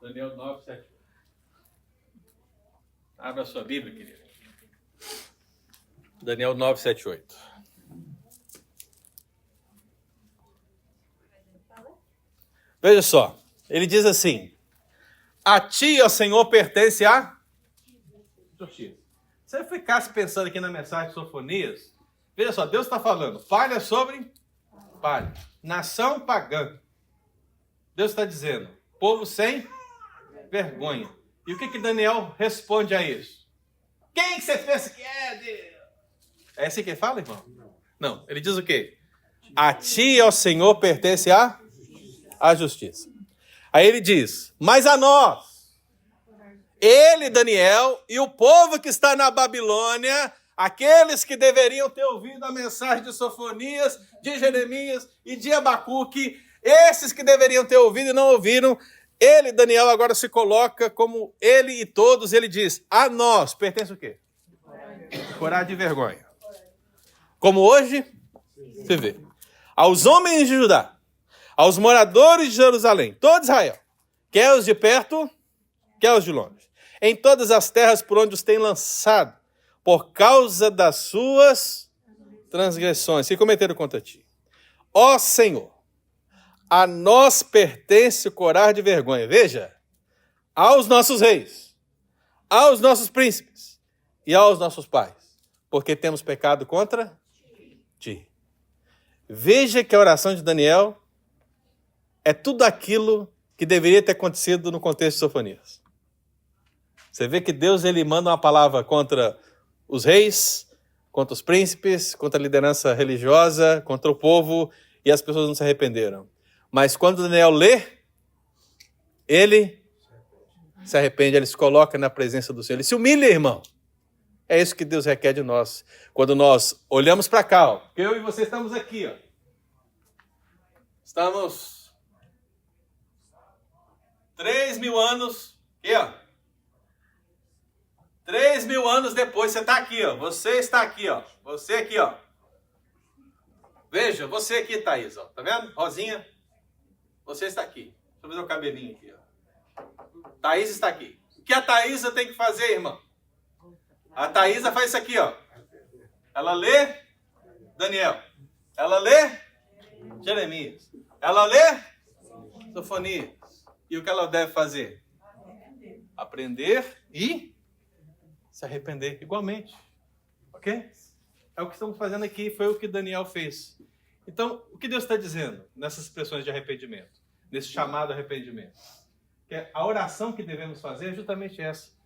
Daniel 9, 7, 8. Abra a sua Bíblia, querido. Daniel 9, 7, 8. Veja só. Ele diz assim. A ti, ó Senhor, pertence a justiça. Se você ficasse pensando aqui na mensagem de Sofonias, veja só, Deus está falando, falha sobre palha. Nação pagã. Deus está dizendo, povo sem vergonha. E o que Daniel responde a isso? Quem que você pensa que é, Deus? É assim que ele fala, irmão? Não. Ele diz o quê? A ti, ó Senhor, pertence a justiça. Aí ele diz, mas a nós, ele, Daniel, e o povo que está na Babilônia, aqueles que deveriam ter ouvido a mensagem de Sofonias, de Jeremias e de Abacuque, esses que deveriam ter ouvido e não ouviram, ele, Daniel, agora se coloca como ele e todos, ele diz, a nós pertence o quê? Coragem de vergonha. Como hoje se vê. Aos homens de Judá, aos moradores de Jerusalém, todo Israel, quer os de perto, quer os de longe, em todas as terras por onde os tem lançado, por causa das suas transgressões, que cometeram contra ti. Ó Senhor, a nós pertence o corar de vergonha. Veja, aos nossos reis, aos nossos príncipes e aos nossos pais, porque temos pecado contra ti. Veja que a oração de Daniel é tudo aquilo que deveria ter acontecido no contexto de Sofonias. Você vê que Deus ele manda uma palavra contra os reis, contra os príncipes, contra a liderança religiosa, contra o povo, e as pessoas não se arrependeram. Mas quando Daniel lê, ele se arrepende, ele se coloca na presença do Senhor. Ele se humilha, irmão. É isso que Deus requer de nós. Quando nós olhamos para cá, ó, eu e você estamos aqui, ó. Estamos 3.000 anos, aqui, ó. 3.000 anos depois, você está aqui, ó. Você está aqui, ó. Você aqui, ó. Veja, você aqui, Thaís, ó. Tá vendo? Rosinha. Você está aqui. Deixa eu fazer o cabelinho aqui, ó. Thaís está aqui. O que a Thaísa tem que fazer, irmão? A Thaísa faz isso aqui, ó. Ela lê Daniel. Ela lê Jeremias. Ela lê Sofonias. E o que ela deve fazer? Aprender e se arrepender igualmente. Ok? É o que estamos fazendo aqui, foi o que Daniel fez. Então, o que Deus está dizendo nessas expressões de arrependimento? Nesse chamado arrependimento? Que a oração que devemos fazer é justamente essa.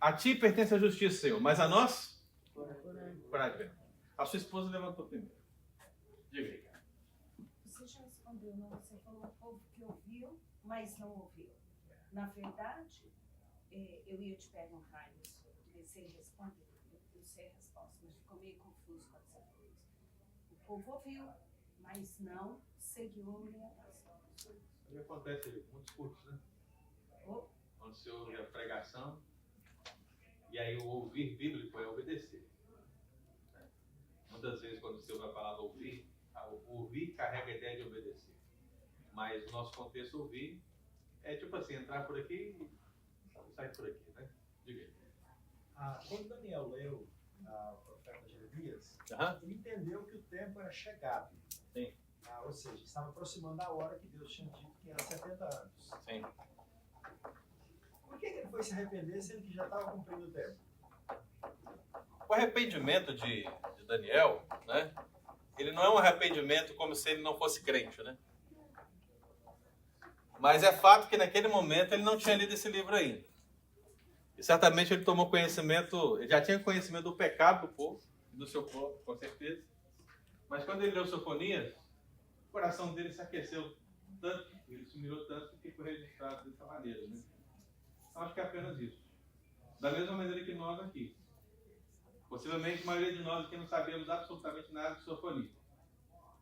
A ti pertence a justiça, Senhor, mas a nós? Coragem. A sua esposa levantou primeiro. Diga aí. Você já respondeu, não? Você falou um povo que ouviu, mas não ouviu. Na verdade, eu ia te perguntar isso, você respondeu, eu sei a resposta, mas ficou meio confuso quando você falou isso. O povo ouviu, mas não seguiu a orientação. O que acontece ali? Muitos cursos, né? Quando você ouve a pregação, e aí o ouvir bíblico é obedecer. Muitas vezes, quando você ouve a palavra ouvir, o ouvir carrega a ideia de obedecer. Mas o nosso contexto ouvir é tipo assim, entrar por aqui e sair por aqui, né? Diga aí. Quando Daniel leu o profeta Jeremias, Aham. ele entendeu que o tempo era chegado. Sim. Ou seja, estava aproximando a hora que Deus tinha dito que era 70 anos. Sim. Por que ele foi se arrepender sendo que já estava cumprindo o tempo? O arrependimento de Daniel, né? Ele não é um arrependimento como se ele não fosse crente, né? Mas é fato que naquele momento ele não tinha lido esse livro ainda. E certamente ele tomou conhecimento, ele já tinha conhecimento do pecado do povo, do seu povo, com certeza. Mas quando ele leu Sofonias, o coração dele se aqueceu tanto, ele se humilhou tanto que ficou registrado dessa maneira, né? Então acho que é apenas isso. Da mesma maneira que nós aqui. Possivelmente a maioria de nós aqui não sabemos absolutamente nada de Sofonias.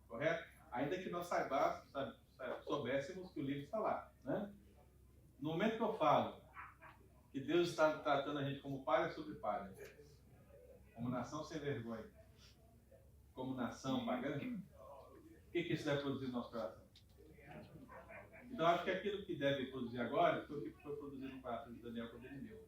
Correto? Ainda que nós soubéssemos que o livro está lá, né? No momento que eu falo que Deus está tratando a gente como palha sobre palha, como nação sem vergonha, como nação pagã, o que isso deve produzir no nosso coração? Então acho que aquilo que deve produzir agora foi o que foi produzido no coração de Daniel quando ele leu.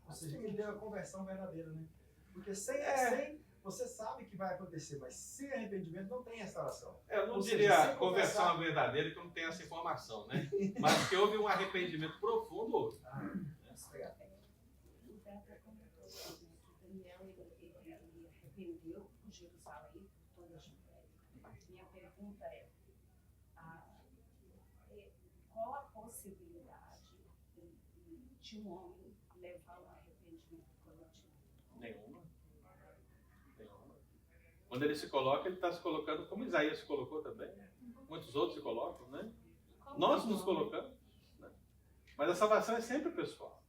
Ou seja, ele deu a conversão verdadeira, né? Porque sem você sabe que vai acontecer, mas sem arrependimento não tem restauração. Eu não Ou seja, diria sem conversão confessar- verdadeira, que eu não tenho essa informação, né? Mas que houve um arrependimento profundo, houve. O Beto comentou que Daniel ele arrependeu por Jerusalém, por toda a Judéia. Minha pergunta qual a possibilidade de um homem levar um arrependimento coletivo? Nenhuma. Quando ele se coloca, ele está se colocando como Isaías se colocou também. Muitos outros se colocam, né? Nós nos colocamos. Né? Mas a salvação é sempre pessoal.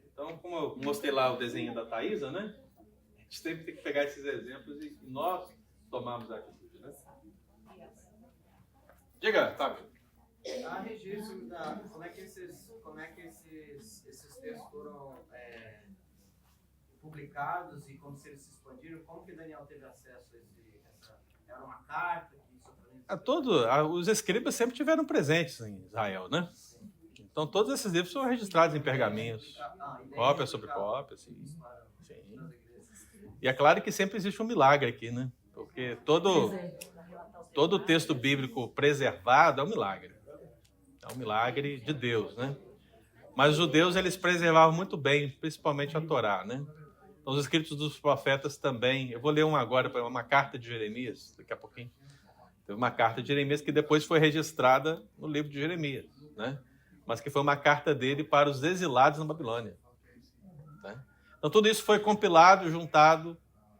Então, como eu mostrei lá o desenho da Thaisa, né? A gente sempre tem que pegar esses exemplos e nós tomamos a atitude, né? Diga, Fábio. Há registro da como é que esses textos foram publicados e como se eles se expandiram, como que Daniel teve acesso a essa era uma carta que Os escribas sempre tiveram presentes em Israel, né? Então todos esses livros são registrados em pergaminhos, cópia sobre cópia, sim. E é claro que sempre existe um milagre aqui, né? Porque todo o texto bíblico preservado é um milagre. É um milagre de Deus, né? Mas os judeus, eles preservavam muito bem, principalmente a Torá, né? Então, os escritos dos profetas também. Eu vou ler um agora, uma carta de Jeremias, daqui a pouquinho. Teve uma carta de Jeremias que depois foi registrada no livro de Jeremias, né? Mas que foi uma carta dele para os exilados na Babilônia, né? Então, tudo isso foi compilado, juntado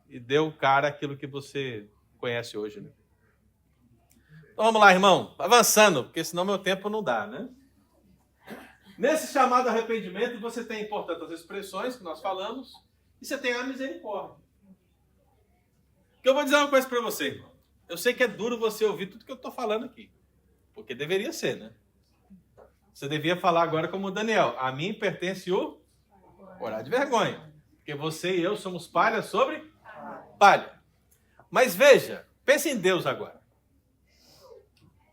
e deu cara àquilo que você conhece hoje, né? Então, vamos lá, irmão. Avançando, porque senão meu tempo não dá, né? Nesse chamado arrependimento, você tem, portanto, as expressões que nós falamos e você tem a misericórdia. Porque eu vou dizer uma coisa para você, irmão. Eu sei que é duro você ouvir tudo que eu estou falando aqui, porque deveria ser, né? Você devia falar agora como Daniel. A mim pertence o orar de vergonha, porque você e eu somos palha sobre palha. Mas veja, pense em Deus agora.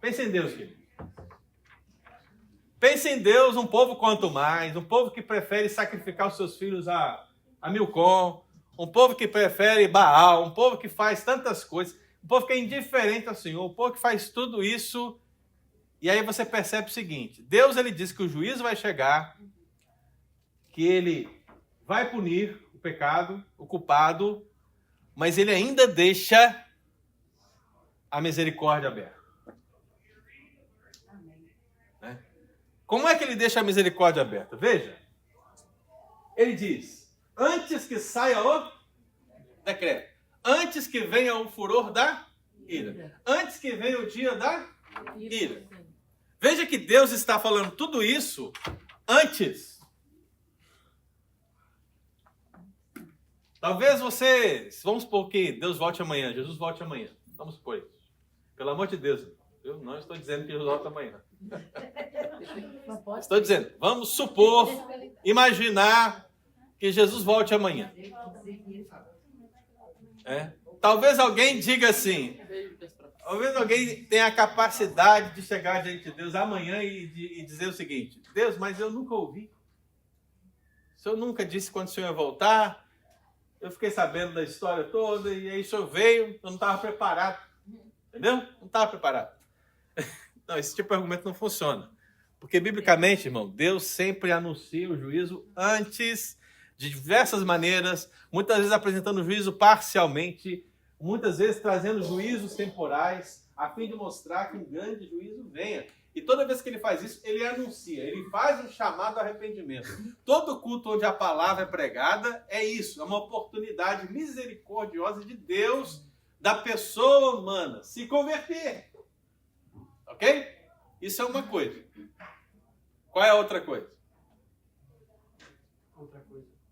Pense em Deus, querido. Pense em Deus, um povo quanto mais, um povo que prefere sacrificar os seus filhos a Milcom, um povo que prefere Baal, um povo que faz tantas coisas, um povo que é indiferente ao Senhor, um povo que faz tudo isso. E aí você percebe o seguinte: Deus, ele diz que o juízo vai chegar, que ele vai punir o pecado, o culpado, mas ele ainda deixa a misericórdia aberta. Como é que ele deixa a misericórdia aberta? Veja, ele diz, antes que saia o decreto, antes que venha o furor da ira, antes que venha o dia da ira. Veja que Deus está falando tudo isso antes. Talvez vocês, vamos supor que Deus volte amanhã, Jesus volte amanhã. Vamos supor isso. Pelo amor de Deus, eu não estou dizendo que Jesus volta amanhã. Estou dizendo, vamos supor, imaginar que Jesus volte amanhã. Talvez alguém diga assim, talvez alguém tenha a capacidade de chegar diante de Deus amanhã e dizer o seguinte: Deus, mas eu nunca ouvi. O Senhor nunca disse quando o Senhor ia voltar. Eu fiquei sabendo da história toda e aí o Senhor veio, eu não estava preparado. Entendeu? Não estava preparado. Não, esse tipo de argumento não funciona. Porque, biblicamente, irmão, Deus sempre anuncia o juízo antes de diversas maneiras, muitas vezes apresentando juízo parcialmente, muitas vezes trazendo juízos temporais, a fim de mostrar que um grande juízo venha. E toda vez que ele faz isso, ele anuncia, ele faz um chamado ao arrependimento. Todo culto onde a palavra é pregada é isso, é uma oportunidade misericordiosa de Deus, da pessoa humana, se converter. Ok? Isso é uma coisa. Qual é a outra coisa?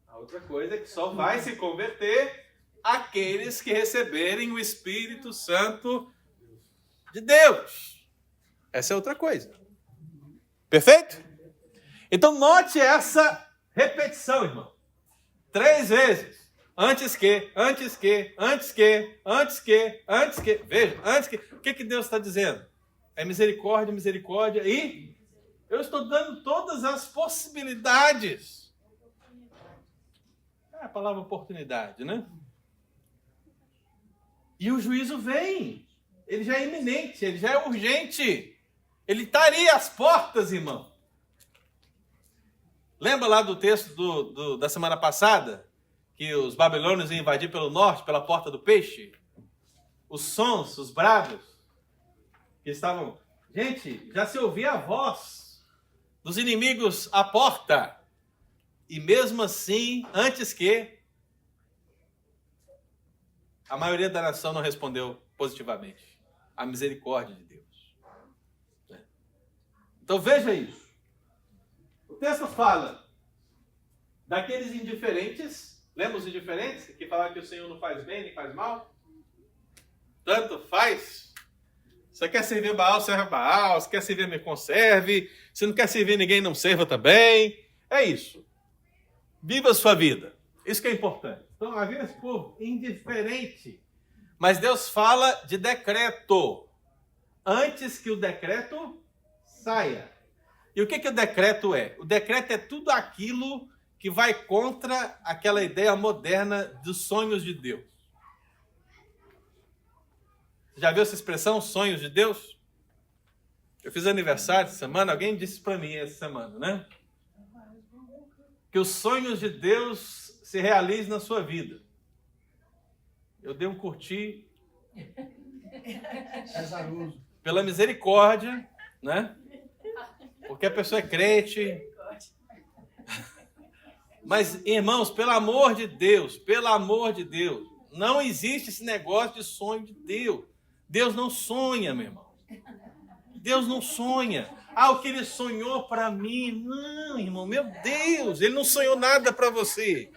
A outra coisa é que só vai se converter aqueles que receberem o Espírito Santo de Deus. Essa é outra coisa. Perfeito? Então note essa repetição, irmão. 3 vezes. Antes que. Veja, antes que. O que Deus está dizendo? É misericórdia, misericórdia e eu estou dando todas as possibilidades. É a palavra oportunidade, né? E o juízo vem. Ele já é iminente, ele já é urgente. Ele está ali às portas, irmão. Lembra lá do texto da semana passada? Que os babilônios iam invadir pelo norte, pela porta do peixe? Os sons, os brados, que estavam... Gente, já se ouvia a voz dos inimigos à porta. E mesmo assim, antes que... a maioria da nação não respondeu positivamente. A misericórdia de Deus. Então veja isso. O texto fala daqueles indiferentes. Lembra os indiferentes? Que falaram que o Senhor não faz bem nem faz mal? Tanto faz. Você quer servir Baal, serve Baal. Você quer servir, me conserve. Se não quer servir ninguém, não serva também. É isso. Viva a sua vida. Isso que é importante. Então havia esse povo indiferente. Mas Deus fala de decreto. Antes que o decreto saia. E o que o decreto é? O decreto é tudo aquilo que vai contra aquela ideia moderna dos sonhos de Deus. Já viu essa expressão, sonhos de Deus? Eu fiz aniversário essa semana, alguém disse para mim essa semana, né? Que os sonhos de Deus se realizem na sua vida. Eu dei um curtir pela misericórdia, né? Porque a pessoa é crente. Mas, irmãos, pelo amor de Deus, não existe esse negócio de sonho de Deus. Deus não sonha, meu irmão. Deus não sonha. Ah, o que ele sonhou para mim. Não, irmão, meu Deus, ele não sonhou nada para você.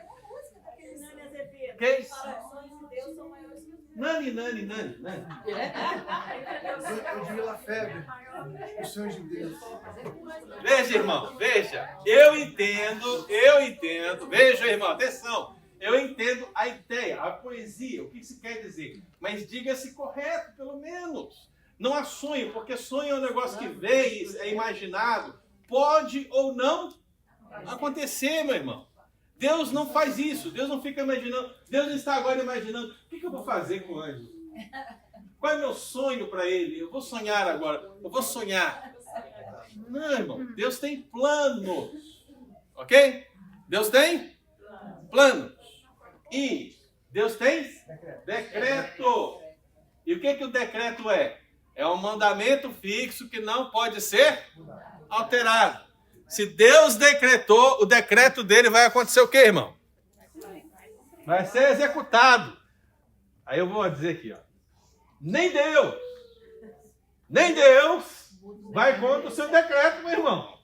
Que é isso? Nani. Eu diria lá febre. Os sonhos de Deus. Veja, irmão, veja. Eu entendo. Veja, irmão, atenção. Eu entendo a ideia, a poesia, o que isso quer dizer. Mas diga-se correto, pelo menos. Não há sonho, porque sonho é um negócio que vem, é imaginado. Pode ou não acontecer, meu irmão. Deus não faz isso. Deus não fica imaginando. Deus não está agora imaginando. O que eu vou fazer com o anjo? Qual é o meu sonho para ele? Eu vou sonhar agora. Eu vou sonhar. Não, irmão. Deus tem planos. Ok? Deus tem planos. E Deus tem decreto. E o que o decreto é? É um mandamento fixo que não pode ser alterado. Se Deus decretou, o decreto dele vai acontecer o quê, irmão? Vai ser executado. Aí eu vou dizer aqui, ó. Nem Deus vai contra o seu decreto, meu irmão.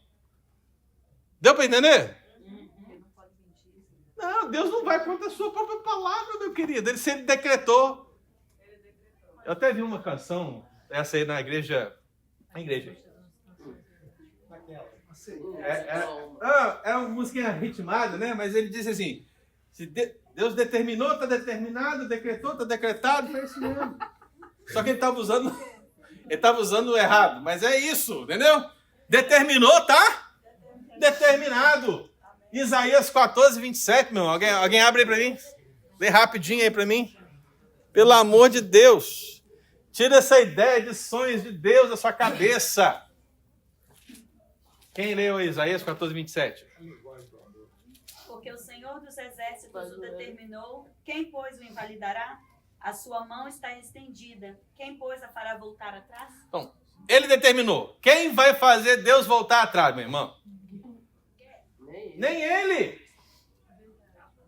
Deu para entender? Não, Deus não vai contra a sua própria palavra, meu querido. Se ele decretou. Eu até vi uma canção, essa aí na igreja. Na igreja. É uma música ritmada, né? Mas ele disse assim: se Deus determinou, está determinado, decretou, está decretado, foi isso mesmo. Só que ele estava usando errado, mas é isso, entendeu? Determinou, tá? Determinado. Isaías 14, 27, meu irmão. Alguém abre aí para mim? Lê rapidinho aí para mim. Pelo amor de Deus. Tira essa ideia de sonhos de Deus da sua cabeça. Quem leu Isaías 14, 27? Porque o Senhor dos exércitos o determinou, quem, pois, o invalidará? A sua mão está estendida, quem, pois, a fará voltar atrás? Então, ele determinou. Quem vai fazer Deus voltar atrás, meu irmão? Nem ele.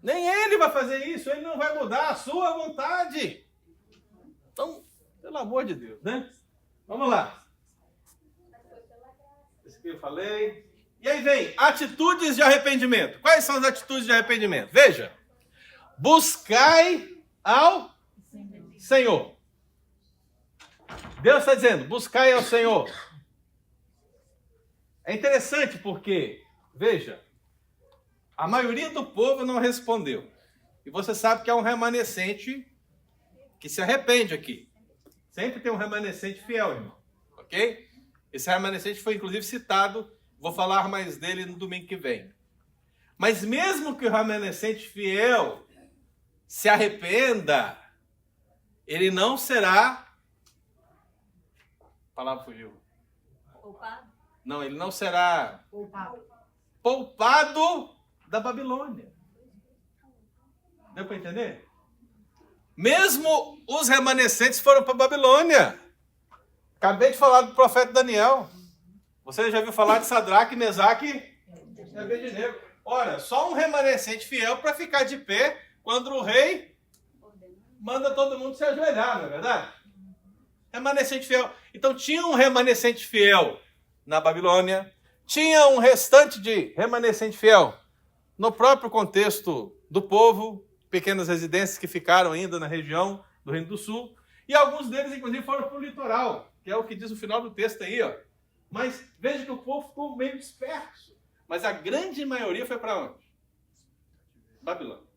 Nem ele vai fazer isso. Ele não vai mudar a sua vontade. Então, pelo amor de Deus, né? Vamos lá. Esse aqui eu falei. E aí vem atitudes de arrependimento. Quais são as atitudes de arrependimento? Veja. Buscai ao Senhor. Deus está dizendo, buscai ao Senhor. É interessante porque, veja, a maioria do povo não respondeu. E você sabe que é um remanescente que se arrepende aqui. Sempre tem um remanescente fiel, irmão. Ok? Esse remanescente foi inclusive citado, vou falar mais dele no domingo que vem. Mas mesmo que o remanescente fiel se arrependa, ele não será... A palavra fugiu. Poupado? Não, ele não será poupado da Babilônia. Deu para entender? Mesmo os remanescentes foram para a Babilônia. Acabei de falar do profeta Daniel. Você já ouviu falar de Sadraque, Mesaque e Abednego. Ora, só um remanescente fiel para ficar de pé quando o rei manda todo mundo se ajoelhar, não é verdade? Remanescente fiel. Então tinha um remanescente fiel na Babilônia, tinha um restante de remanescente fiel no próprio contexto do povo, pequenas residências que ficaram ainda na região do Reino do Sul, e alguns deles, inclusive, foram para o litoral, que é o que diz o final do texto aí, ó. Mas veja que o povo ficou meio disperso. Mas a grande maioria foi para onde? Babilônia.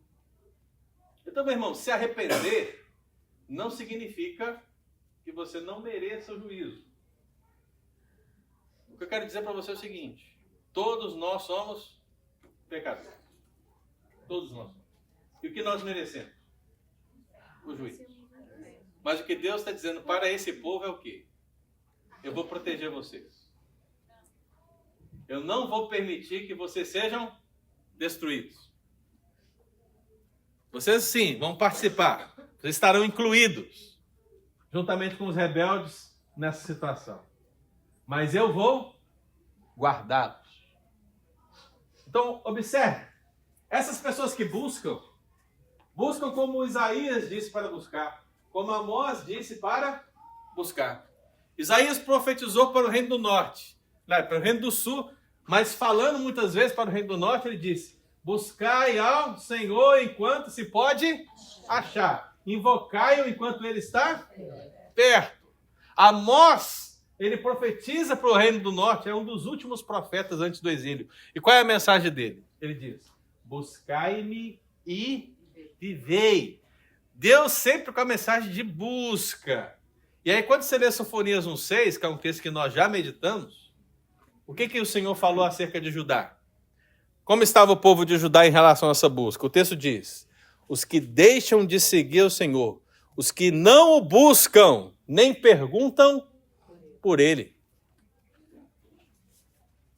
Então, meu irmão, se arrepender não significa que você não mereça o juízo. O que eu quero dizer para você é o seguinte: todos nós somos pecadores. Todos nós. E o que nós merecemos? O juízo. Mas o que Deus está dizendo para esse povo é o quê? Eu vou proteger vocês. Eu não vou permitir que vocês sejam destruídos. Vocês sim vão participar. Vocês estarão incluídos, juntamente com os rebeldes, nessa situação. Mas eu vou guardá-los. Então, observe. Essas pessoas que buscam como Isaías disse para buscar. Como Amós disse para buscar. Isaías profetizou para o reino do norte, para o reino do sul, mas falando muitas vezes para o reino do norte, ele disse: buscai ao Senhor enquanto se pode achar. Invocai-o enquanto ele está perto. Amós, ele profetiza para o reino do norte, é um dos últimos profetas antes do exílio. E qual é a mensagem dele? Ele diz: buscai-me e vivei. Deus sempre com a mensagem de busca. E aí, quando você lê Sofonias 1,6, que é um texto que nós já meditamos, o que o Senhor falou acerca de Judá? Como estava o povo de Judá em relação a essa busca? O texto diz: os que deixam de seguir o Senhor, os que não o buscam, nem perguntam por ele.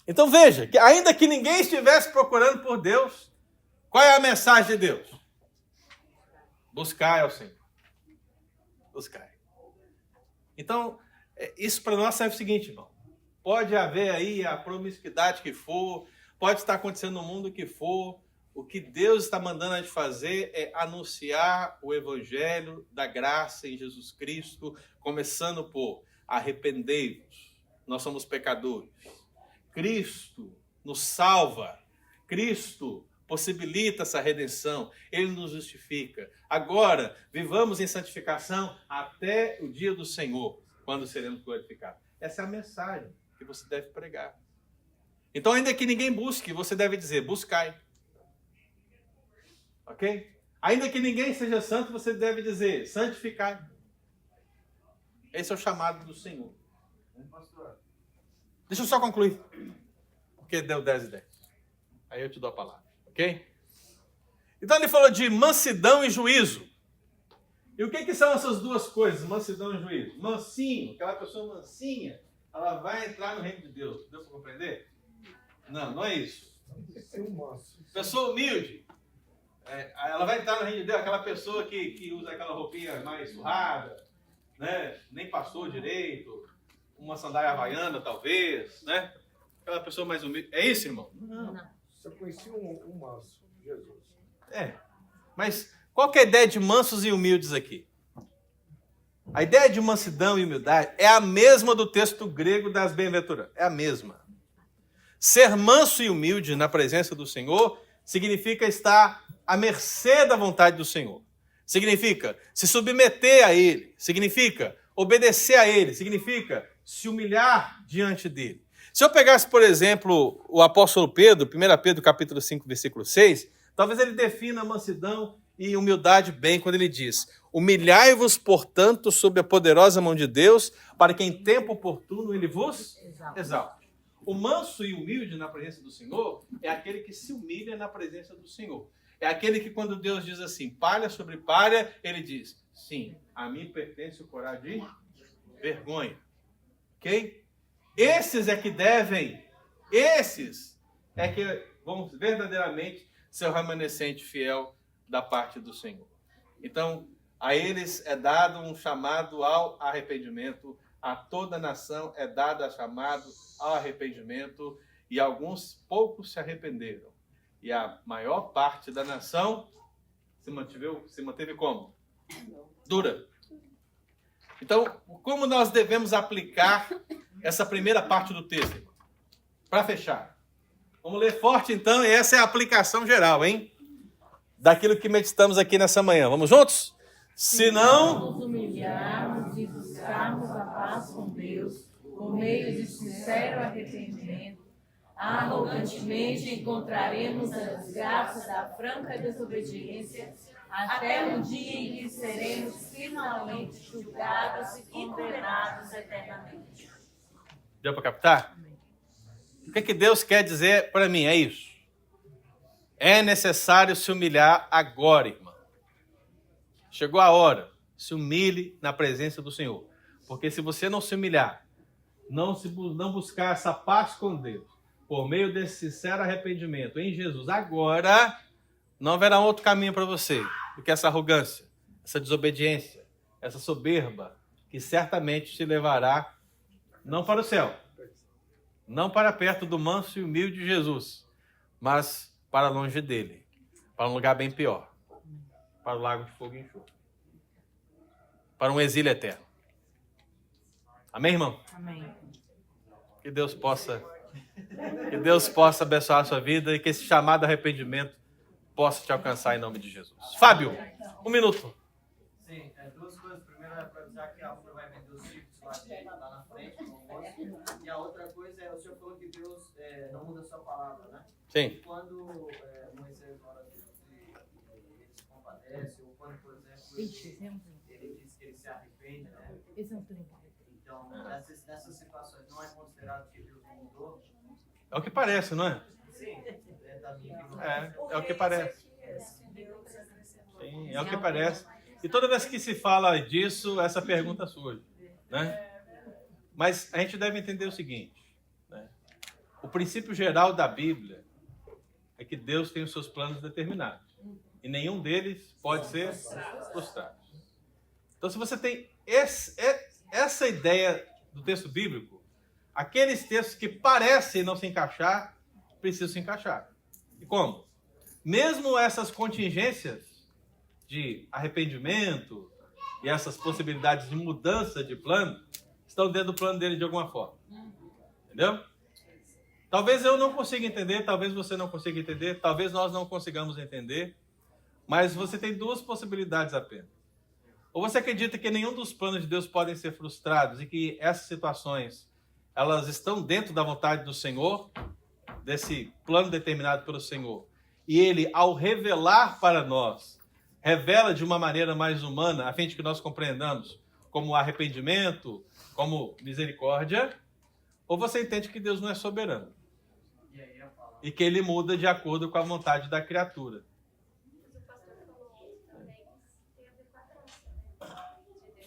Então veja, que ainda que ninguém estivesse procurando por Deus, qual é a mensagem de Deus? Buscai ao Senhor. Buscai. Então, isso para nós serve o seguinte, irmão. Pode haver aí a promiscuidade que for, pode estar acontecendo no mundo que for, o que Deus está mandando a gente fazer é anunciar o evangelho da graça em Jesus Cristo, começando por arrependei-vos, nós somos pecadores. Cristo nos salva, Cristo possibilita essa redenção, Ele nos justifica. Agora, vivamos em santificação até o dia do Senhor, quando seremos glorificados. Essa é a mensagem que você deve pregar. Então, ainda que ninguém busque, você deve dizer: buscai. Ok? Ainda que ninguém seja santo, você deve dizer: santificai. Esse é o chamado do Senhor. Deixa eu só concluir, porque deu 10 e 10. Aí eu te dou a palavra, ok? Então ele falou de mansidão e juízo. E o que são essas duas coisas, mansidão e juízo? Mansinho, aquela pessoa mansinha, ela vai entrar no reino de Deus. Deu para compreender? Não, não é isso. Pessoa humilde. Ela vai entrar no reino de Deus, aquela pessoa que usa aquela roupinha mais surrada, né? Nem passou direito, uma sandália havaiana, talvez, né? Aquela pessoa mais humilde. É isso, irmão? Não. Você conhecia um manso, Jesus. Mas qual que é a ideia de mansos e humildes aqui? A ideia de mansidão e humildade é a mesma do texto grego das bem-aventuranças. É a mesma. Ser manso e humilde na presença do Senhor significa estar à mercê da vontade do Senhor. Significa se submeter a Ele. Significa obedecer a Ele. Significa se humilhar diante dEle. Se eu pegasse, por exemplo, o apóstolo Pedro, 1 Pedro capítulo 5, versículo 6, talvez ele defina mansidão e humildade bem quando ele diz: humilhai-vos, portanto, sob a poderosa mão de Deus, para que em tempo oportuno ele vos exalte. O manso e humilde na presença do Senhor é aquele que se humilha na presença do Senhor. É aquele que, quando Deus diz assim, palha sobre palha, ele diz: sim, a mim pertence o corar de vergonha. Ok? Esses é que vão verdadeiramente ser o remanescente fiel da parte do Senhor. Então, a eles é dado um chamado ao arrependimento, a toda a nação é dado chamado ao arrependimento, e alguns poucos se arrependeram. E a maior parte da nação se manteve como? Dura. Então, como nós devemos aplicar essa primeira parte do texto? Para fechar. Vamos ler forte, então, e essa é a aplicação geral, hein? Daquilo que meditamos aqui nessa manhã. Vamos juntos? Se não nos humilharmos e buscarmos a paz com Deus, por meio de sincero arrependimento, arrogantemente encontraremos a desgraça da franca desobediência, até o dia em que seremos finalmente julgados e condenados eternamente. Deu para captar? O que Deus quer dizer para mim? É isso. É necessário se humilhar agora, irmão. Chegou a hora. Se humilhe na presença do Senhor. Porque se você não se humilhar, não buscar essa paz com Deus, por meio desse sincero arrependimento em Jesus, agora não haverá outro caminho para você do que essa arrogância, essa desobediência, essa soberba, que certamente te levará não para o céu, não para perto do manso e humilde Jesus, mas para longe dele, para um lugar bem pior, para o lago de fogo e enxofre, para um exílio eterno. Amém, irmão? Amém. Que Deus possa abençoar a sua vida e que esse chamado arrependimento possa te alcançar em nome de Jesus. Fábio, 1 minuto. Sim, duas coisas. Primeiro é para avisar que a Rua vai vender os chips lá na frente, no almoço. E a outra coisa é, o senhor falou que Deus não muda a sua palavra, né? Sim. E quando Moisés fala que ele se compadece, ou quando, por exemplo, ele diz que ele se arrepende, né? Então, nessas situações, não é considerado que Deus não mudou? É o que parece, não é? Sim, da minha opinião. É o que parece. Sim, é o que parece. E toda vez que se fala disso, essa pergunta surge, né? Mas a gente deve entender o seguinte, né? O princípio geral da Bíblia é que Deus tem os seus planos determinados. E nenhum deles pode ser frustrado. Então, se você tem essa ideia do texto bíblico, aqueles textos que parecem não se encaixar, precisam se encaixar. E como? Mesmo essas contingências de arrependimento e essas possibilidades de mudança de plano estão dentro do plano dele de alguma forma. Entendeu? Talvez eu não consiga entender, talvez você não consiga entender, talvez nós não consigamos entender, mas você tem duas possibilidades apenas. Ou você acredita que nenhum dos planos de Deus podem ser frustrados e que essas situações, elas estão dentro da vontade do Senhor, desse plano determinado pelo Senhor. E Ele, ao revelar para nós, revela de uma maneira mais humana, a fim de que nós compreendamos como arrependimento, como misericórdia. Ou você entende que Deus não é soberano e que Ele muda de acordo com a vontade da criatura.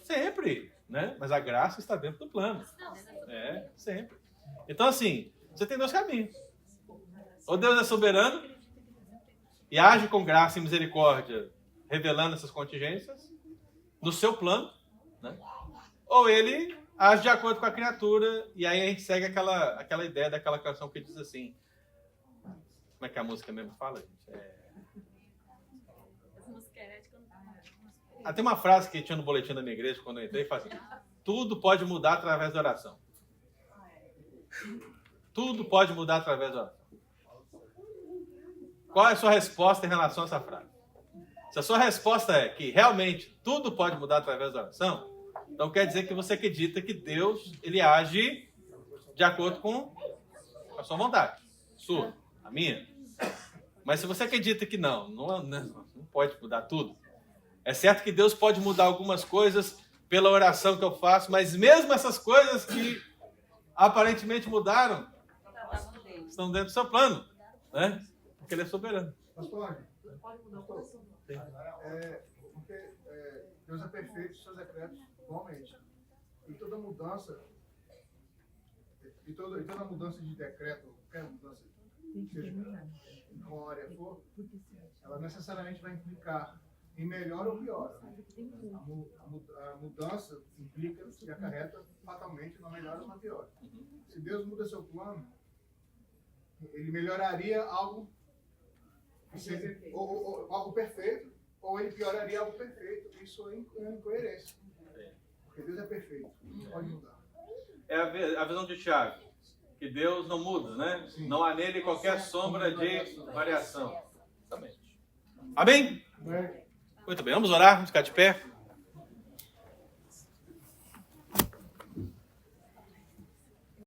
Sempre, né? Mas a graça está dentro do plano. Sempre. Então, assim, você tem dois caminhos. Ou Deus é soberano, e age com graça e misericórdia, revelando essas contingências no seu plano, né? Ou ele age de acordo com a criatura, e aí a gente segue aquela ideia daquela canção que diz assim, como é que a música mesmo fala, gente? Essa música é ética, Tem uma frase que tinha no boletim da minha igreja quando eu entrei, fala assim, tudo pode mudar através da oração. Tudo pode mudar através da oração. Qual é a sua resposta em relação a essa frase? Se a sua resposta é que realmente tudo pode mudar através da oração, então quer dizer que você acredita que Deus, ele age de acordo com a sua vontade. Sua, a minha. Mas se você acredita que não pode mudar tudo. É certo que Deus pode mudar algumas coisas pela oração que eu faço, mas mesmo essas coisas que aparentemente mudaram, estão dentro do seu plano, né? Porque ele é soberano. Pastor, pode mudar o coração. porque Deus é perfeito, os seus decretos igualmente. E toda mudança, e toda mudança de decreto, qualquer mudança, seja em qual área for, ela necessariamente vai implicar em melhor ou pior. A mudança implica e acarreta fatalmente uma melhor ou uma pior. Se Deus muda seu plano, ele melhoraria algo ou algo perfeito, ou ele pioraria algo perfeito. Isso é incoerência. Porque Deus é perfeito, não pode mudar. É a visão de Tiago, que Deus não muda, né? Sim. Não há nele qualquer sombra de variação. Exatamente. Amém? Muito bem, vamos orar, vamos ficar de pé.